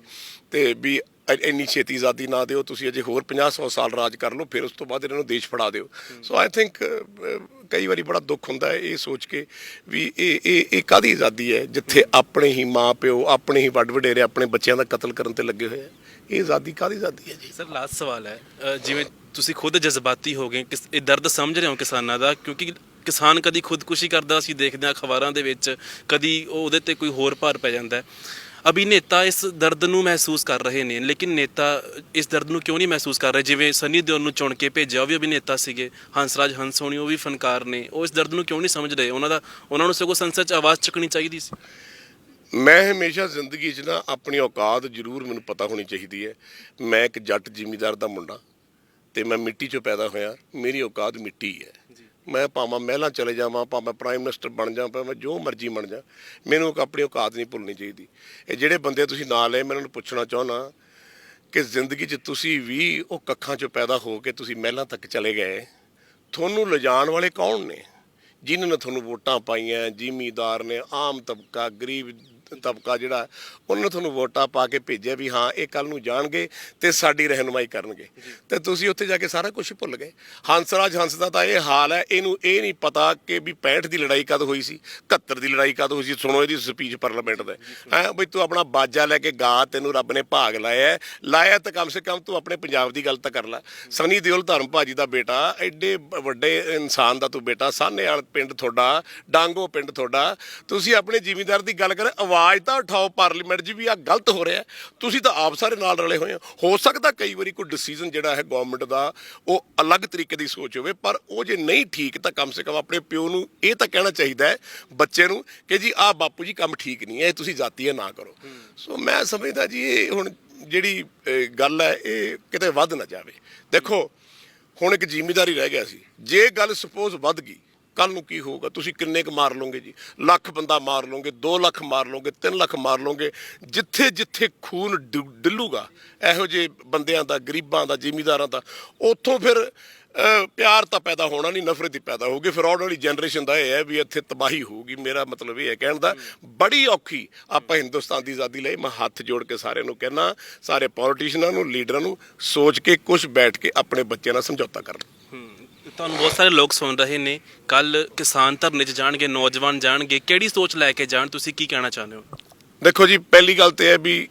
ਤੇ ਵੀ ਇੰਨੀ ਛੇਤੀ ਆਜ਼ਾਦੀ ਨਾ ਦਿਓ, ਤੁਸੀਂ ਅਜੇ ਹੋਰ 50-100 ਸਾਲ ਰਾਜ ਕਰ ਲਓ, ਫਿਰ ਉਸ ਤੋਂ ਬਾਅਦ ਇਹਨਾਂ ਨੂੰ ਦੇਸ਼ ਫੜਾ ਦਿਓ। ਸੋ ਆਈ ਥਿੰਕ ਕਈ ਵਾਰੀ ਬੜਾ ਦੁੱਖ ਹੁੰਦਾ ਹੈ ਇਹ ਸੋਚ ਕੇ ਵੀ ਇਹ ਕਾਹਦੀ ਆਜ਼ਾਦੀ ਹੈ ਜਿੱਥੇ ਆਪਣੇ ਹੀ ਮਾਂ ਪਿਓ, ਆਪਣੇ ਹੀ ਵੱਡ ਵਡੇਰੇ ਆਪਣੇ ਬੱਚਿਆਂ ਦਾ ਕਤਲ ਕਰਨ ਤੇ ਲੱਗੇ ਹੋਏ ਆ। ਇਹ ਆਜ਼ਾਦੀ ਕਾਹਦੀ ਆਜ਼ਾਦੀ ਹੈ ਜੀ? ਸਰ ਲਾਸਟ ਸਵਾਲ ਹੈ, ਜਿਵੇਂ ਤੁਸੀਂ ਖੁਦ ਜਜ਼ਬਾਤੀ ਹੋ ਗਏ, ਇਹ ਦਰਦ ਸਮਝ ਰਹੇ ਹੋ ਕਿਸਾਨਾਂ ਦਾ, ਕਿਉਂਕਿ ਕਿਸਾਨ ਕਦੀ ਖੁਦਕੁਸ਼ੀ ਕਰਦਾ ਅਸੀਂ ਦੇਖਦੇ ਹਾਂ ਅਖਬਾਰਾਂ ਦੇ ਵਿੱਚ, ਕਦੀ ਉਹਦੇ ਤੇ ਕੋਈ ਹੋਰ ਭਾਰ ਪੈ ਜਾਂਦਾ ਹੈ। ਅਭਿਨੇਤਾ ਇਸ ਦਰਦ ਨੂੰ ਮਹਿਸੂਸ ਕਰ ਰਹੇ ਨੇ, ਲੇਕਿਨ ਨੇਤਾ ਇਸ ਦਰਦ ਨੂੰ ਕਿਉਂ ਨਹੀਂ ਮਹਿਸੂਸ ਕਰ ਰਹੇ? ਜਿਵੇਂ ਸਨੀ ਦਿਓਲ ਨੂੰ ਚੁਣ ਕੇ ਭੇਜਿਆ, ਉਹ ਵੀ ਅਭਿਨੇਤਾ ਸੀਗੇ, ਹੰਸਰਾਜ ਹੰਸ ਹੋਣੀ, ਉਹ ਵੀ ਫਨਕਾਰ ਨੇ, ਉਹ ਇਸ ਦਰਦ ਨੂੰ ਕਿਉਂ ਨਹੀਂ ਸਮਝ ਰਹੇ? ਉਹਨਾਂ ਨੂੰ ਸਗੋਂ ਸੰਸਦ 'ਚ ਆਵਾਜ਼ ਚੁੱਕਣੀ ਚਾਹੀਦੀ ਸੀ। ਮੈਂ ਹਮੇਸ਼ਾ ਜ਼ਿੰਦਗੀ 'ਚ ਨਾ ਆਪਣੀ ਔਕਾਤ ਜ਼ਰੂਰ ਮੈਨੂੰ ਪਤਾ ਹੋਣੀ ਚਾਹੀਦੀ ਹੈ। ਮੈਂ ਇੱਕ ਜੱਟ ਜ਼ਿਮੀਂਦਾਰ ਦਾ ਮੁੰਡਾ, ਤੇ ਮੈਂ ਮਿੱਟੀ 'ਚੋਂ ਪੈਦਾ ਹੋਇਆ। ਮੇਰੀ ਔਕਾਤ ਮਿੱਟੀ ਹੈ। ਮੈਂ ਭਾਵੇਂ ਮਹਿਲਾਂ ਚਲੇ ਜਾਵਾਂ, ਭਾਵੇਂ ਪ੍ਰਾਈਮ ਮਿਨਿਸਟਰ ਬਣ ਜਾ, ਭਾਵੇਂ ਜੋ ਮਰਜ਼ੀ ਬਣ ਜਾ, ਮੈਨੂੰ ਆਪਣੀ ਔਕਾਤ ਨਹੀਂ ਭੁੱਲਣੀ ਚਾਹੀਦੀ। ਇਹ ਜਿਹੜੇ ਬੰਦੇ ਤੁਸੀਂ ਨਾਂ ਲਏ, ਮੈਂ ਉਹਨਾਂ ਨੂੰ ਪੁੱਛਣਾ ਚਾਹੁੰਦਾ ਕਿ ਜ਼ਿੰਦਗੀ 'ਚ ਤੁਸੀਂ ਵੀ ਉਹ ਕੱਖਾਂ 'ਚੋਂ ਪੈਦਾ ਹੋ ਕੇ ਤੁਸੀਂ ਮਹਿਲਾਂ ਤੱਕ ਚਲੇ ਗਏ, ਤੁਹਾਨੂੰ ਲਿਜਾਣ ਵਾਲੇ ਕੌਣ ਨੇ? ਜਿਨ੍ਹਾਂ ਨੇ ਤੁਹਾਨੂੰ ਵੋਟਾਂ ਪਾਈਆਂ, ਜ਼ਿਮੀਂਦਾਰ ਨੇ, ਆਮ ਤਬਕਾ, ਗਰੀਬ ਤਬਕਾ ਜਿਹੜਾ, ਉਹਨਾਂ ਨੇ ਤੁਹਾਨੂੰ ਵੋਟਾਂ ਪਾ ਕੇ ਭੇਜਿਆ ਵੀ ਹਾਂ ਇਹ ਕੱਲ੍ਹ ਨੂੰ ਜਾਣਗੇ ਤੇ ਸਾਡੀ ਰਹਿਨੁਮਾਈ ਕਰਨਗੇ, ਤੇ ਤੁਸੀਂ ਉੱਥੇ ਜਾ ਕੇ ਸਾਰਾ ਕੁਝ ਭੁੱਲ ਗਏ। ਹੰਸਰਾਜ ਹੰਸ ਦਾ ਤਾਂ ਇਹ ਹਾਲ ਹੈ, ਇਹਨੂੰ ਇਹ ਨਹੀਂ ਪਤਾ ਕਿ ਵੀ 65 ਦੀ ਲੜਾਈ ਕਦ ਹੋਈ ਸੀ, 71 ਦੀ ਲੜਾਈ ਕਦ ਹੋਈ ਸੀ। ਸੁਣੋ ਇਹਦੀ ਸਪੀਚ ਪਾਰਲੀਮੈਂਟ ਦੇ, ਹੈਂ ਬਈ ਤੂੰ ਆਪਣਾ ਬਾਜਾ ਲੈ ਕੇ ਗਾ, ਤੈਨੂੰ ਰੱਬ ਨੇ ਭਾਗ ਲਾਇਆ ਤਾਂ ਕਮ ਸੇ ਕਮ ਤੂੰ ਆਪਣੇ ਪੰਜਾਬ ਦੀ ਗੱਲ ਤਾਂ ਕਰ ਲੈ। ਸਨੀ ਦਿਓਲ ਧਰਮ ਭਾਜੀ ਦਾ ਬੇਟਾ, ਐਡੇ ਵੱਡੇ ਇਨਸਾਨ ਦਾ ਤੂੰ ਬੇਟਾ, ਸਾਹਨੇਵਾਲ ਪਿੰਡ ਤੁਹਾਡਾ, ਡਾਂਗੋ ਪਿੰਡ ਤੁਹਾਡਾ, ਤੁਸੀਂ ਆਪਣੇ ਜ਼ਿਮੀਂਦਾਰ ਦੀ ਗੱਲ ਕਰ, ਆਵਾਜ਼ ਤਾਂ ਉਠਾਓ ਪਾਰਲੀਮੈਂਟ 'ਚ ਵੀ ਆਹ ਗਲਤ ਹੋ ਰਿਹਾ। ਤੁਸੀਂ ਤਾਂ ਆਪ ਸਾਰੇ ਨਾਲ ਰਲੇ ਹੋਏ ਹੋ ਸਕਦਾ ਕਈ ਵਾਰੀ ਕੋਈ ਡਿਸੀਜਨ ਜਿਹੜਾ ਹੈ ਗਵਰਨਮੈਂਟ ਦਾ ਉਹ ਅਲੱਗ ਤਰੀਕੇ ਦੀ ਸੋਚ ਹੋਵੇ, ਪਰ ਉਹ ਜੇ ਨਹੀਂ ਠੀਕ ਤਾਂ ਕਮ ਸੇ ਕਮ ਆਪਣੇ ਪਿਓ ਨੂੰ ਇਹ ਤਾਂ ਕਹਿਣਾ ਚਾਹੀਦਾ ਹੈ ਬੱਚੇ ਨੂੰ ਕਿ ਜੀ ਆਹ ਬਾਪੂ ਜੀ ਕੰਮ ਠੀਕ ਨਹੀਂ ਹੈ, ਤੁਸੀਂ ਜਾਤੀਏ ਨਾ ਕਰੋ। ਸੋ ਮੈਂ ਸਮਝਦਾ ਜੀ ਇਹ ਹੁਣ ਜਿਹੜੀ ਗੱਲ ਹੈ ਇਹ ਕਿਤੇ ਵੱਧ ਨਾ ਜਾਵੇ। ਦੇਖੋ ਹੁਣ ਇੱਕ ਜ਼ਿਮੀਂਦਾਰੀ ਰਹਿ ਗਿਆ ਸੀ, ਜੇ ਗੱਲ ਸਪੋਜ਼ ਵੱਧ ਗਈ, ਕੱਲ ਨੂੰ ਕੀ ਹੋਊਗਾ? ਤੁਸੀਂ ਕਿੰਨੇ ਕੁ ਮਾਰ ਲਓਗੇ ਜੀ? ਲੱਖ ਬੰਦਾ ਮਾਰ ਲਓਗੇ, 2 ਲੱਖ ਮਾਰ ਲਓਗੇ, 3 ਲੱਖ ਮਾਰ ਲਓਗੇ। ਜਿੱਥੇ ਜਿੱਥੇ ਖੂਨ ਡਿੱਲੂਗਾ ਇਹੋ ਜਿਹੇ ਬੰਦਿਆਂ ਦਾ, ਗਰੀਬਾਂ ਦਾ, ਜ਼ਿਮੀਂਦਾਰਾਂ ਦਾ, ਉੱਥੋਂ ਫਿਰ ਪਿਆਰ ਤਾਂ ਪੈਦਾ ਹੋਣਾ ਨਹੀਂ, ਨਫ਼ਰਤ ਹੀ ਪੈਦਾ ਹੋਊਗੀ। ਫਿਰ ਆਉਣ ਵਾਲੀ ਜਨਰੇਸ਼ਨ ਦਾ ਇਹ ਹੈ ਵੀ ਇੱਥੇ ਤਬਾਹੀ ਹੋਊਗੀ। ਮੇਰਾ ਮਤਲਬ ਇਹ ਹੈ ਕਹਿਣ ਦਾ, ਬੜੀ ਔਖੀ ਆਪਾਂ ਹਿੰਦੁਸਤਾਨ ਦੀ ਆਜ਼ਾਦੀ ਲਈ। ਮੈਂ ਹੱਥ ਜੋੜ ਕੇ ਸਾਰਿਆਂ ਨੂੰ ਕਹਿਣਾ, ਸਾਰੇ ਪੋਲੀਟੀਸ਼ੀਅਨਾਂ ਨੂੰ, ਲੀਡਰਾਂ ਨੂੰ, ਸੋਚ ਕੇ ਕੁਛ ਬੈਠ ਕੇ ਆਪਣੇ ਬੱਚਿਆਂ ਨਾਲ ਸਮਝੌਤਾ ਕਰਨ। ਤੁਹਾਨੂੰ ਬਹੁਤ ਸਾਰੇ ਲੋਕ ਸੁਣ ਰਹੇ ਨੇ, ਕੱਲ ਕਿਸਾਨ ਧਰਨੇ 'ਚ ਜਾਣਗੇ, ਨੌਜਵਾਨ ਜਾਣਗੇ, ਕਿਹੜੀ ਸੋਚ ਲੈ ਕੇ ਜਾਣ, ਤੁਸੀਂ ਕੀ ਕਹਿਣਾ ਚਾਹੁੰਦੇ ਹੋ? ਦੇਖੋ ਜੀ, ਪਹਿਲੀ ਗੱਲ ਤੇ ਹੈ ਵੀ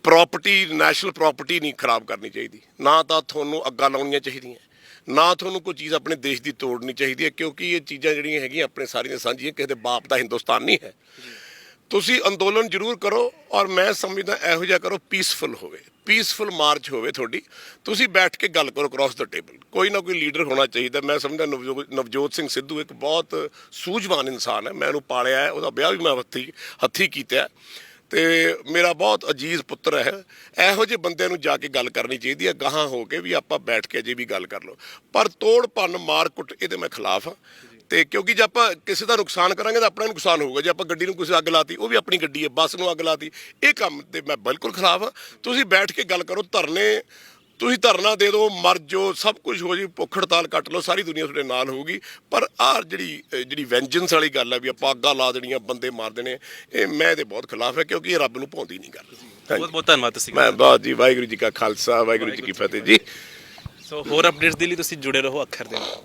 ਪ੍ਰਾਪਰਟੀ, ਨੈਸ਼ਨਲ ਪ੍ਰਾਪਰਟੀ ਨਹੀਂ ਖਰਾਬ ਕਰਨੀ ਚਾਹੀਦੀ। ਨਾ ਤਾਂ ਤੁਹਾਨੂੰ ਅੱਗਾਂ ਲਾਉਣੀਆਂ ਚਾਹੀਦੀਆਂ, ਨਾ ਤੁਹਾਨੂੰ ਕੋਈ ਚੀਜ਼ ਆਪਣੇ ਦੇਸ਼ ਦੀ ਤੋੜਨੀ ਚਾਹੀਦੀ ਹੈ, ਕਿਉਂਕਿ ਇਹ ਚੀਜ਼ਾਂ ਜਿਹੜੀਆਂ ਹੈਗੀਆਂ ਆਪਣੇ ਸਾਰੀਆਂ ਸਾਂਝੀਆਂ, ਕਿਸੇ ਦੇ ਬਾਪ ਦਾ ਹਿੰਦੁਸਤਾਨ ਨਹੀਂ ਹੈ। ਤੁਸੀਂ ਅੰਦੋਲਨ ਜ਼ਰੂਰ ਕਰੋ, ਔਰ ਮੈਂ ਸਮਝਦਾ ਇਹੋ ਜਿਹਾ ਕਰੋ ਪੀਸਫੁਲ ਹੋਵੇ, ਪੀਸਫੁਲ ਮਾਰਚ ਹੋਵੇ ਤੁਹਾਡੀ। ਤੁਸੀਂ ਬੈਠ ਕੇ ਗੱਲ ਕਰੋ ਕ੍ਰਾਸ ਦਾ ਟੇਬਲ, ਕੋਈ ਨਾ ਕੋਈ ਲੀਡਰ ਹੋਣਾ ਚਾਹੀਦਾ। ਮੈਂ ਸਮਝਦਾ ਨਵਜੋਤ ਸਿੰਘ ਸਿੱਧੂ ਇੱਕ ਬਹੁਤ ਸੂਝਵਾਨ ਇਨਸਾਨ ਹੈ, ਮੈਂ ਉਹਨੂੰ ਪਾਲਿਆ ਹੈ, ਉਹਦਾ ਵਿਆਹ ਵੀ ਮੈਂ ਹੱਥੀਂ ਕੀਤਾ ਤੇ ਮੇਰਾ ਬਹੁਤ ਅਜੀਜ਼ ਪੁੱਤਰ ਹੈ। ਇਹੋ ਜਿਹੇ ਬੰਦਿਆਂ ਨੂੰ ਜਾ ਕੇ ਗੱਲ ਕਰਨੀ ਚਾਹੀਦੀ ਹੈ, ਗਾਹਾਂ ਹੋ ਕੇ ਵੀ ਆਪਾਂ ਬੈਠ ਕੇ ਅਜੇ ਵੀ ਗੱਲ ਕਰ ਲਓ। ਪਰ ਤੋੜ ਭੰਨ ਮਾਰ ਕੁੱਟ ਇਹਦੇ ਮੈਂ ਖਿਲਾਫ ਹਾਂ। ਤੇ ਕਿਉਂਕਿ ਜੇ ਆਪਾਂ ਕਿਸੇ ਦਾ ਨੁਕਸਾਨ ਕਰਾਂਗੇ ਤਾਂ ਆਪਣਾ ਨੁਕਸਾਨ ਹੋਊਗਾ। ਜੇ ਆਪਾਂ ਗੱਡੀ ਨੂੰ ਕਿਸੇ ਅੱਗ ਲਾਤੀ, ਉਹ ਵੀ ਆਪਣੀ ਗੱਡੀ ਹੈ, ਬੱਸ ਨੂੰ ਅੱਗ ਲਾਤੀ, ਇਹ ਕੰਮ ਤੇ ਮੈਂ ਬਿਲਕੁਲ ਖਿਲਾਫ ਹਾਂ। ਤੁਸੀਂ ਬੈਠ ਕੇ ਗੱਲ ਕਰੋ, ਤੁਸੀਂ ਧਰਨਾ ਦੇ ਦਿਓ, ਮਰ ਜਾਓ, ਸਭ ਕੁਝ ਹੋ ਜੀ, ਭੁੱਖ ਹੜਤਾਲ ਕੱਟ ਲਓ, ਸਾਰੀ ਦੁਨੀਆ ਤੁਹਾਡੇ ਨਾਲ ਹੋਊਗੀ। ਪਰ ਆਹ ਜਿਹੜੀ ਵੈਂਜੈਂਸ ਵਾਲੀ ਗੱਲ ਹੈ ਵੀ ਆਪਾਂ ਅੱਗਾਂ ਲਾ ਦੇਣੀਆਂ, ਬੰਦੇ ਮਾਰ ਦੇਣੇ, ਇਹ ਮੈਂ ਇਹਦੇ ਬਹੁਤ ਖਿਲਾਫ ਹੈ, ਕਿਉਂਕਿ ਇਹ ਰੱਬ ਨੂੰ ਭਾਉਂਦੀ ਨਹੀਂ ਗੱਲ। ਬਹੁਤ ਬਹੁਤ ਧੰਨਵਾਦ ਤੁਸੀਂ। ਮੈਂ ਬਹੁਤ ਜੀ, ਵਾਹਿਗੁਰੂ ਜੀ ਕਾ ਖਾਲਸਾ, ਵਾਹਿਗੁਰੂ ਜੀ ਕੀ ਫਤਿਹ ਜੀ। ਸੋ ਹੋਰ ਅਪਡੇਟਸ ਦੇ ਲਈ ਤੁਸੀਂ ਜੁੜੇ ਰਹੋ ਅੱਖਰ ਦੇ ਨਾਲ।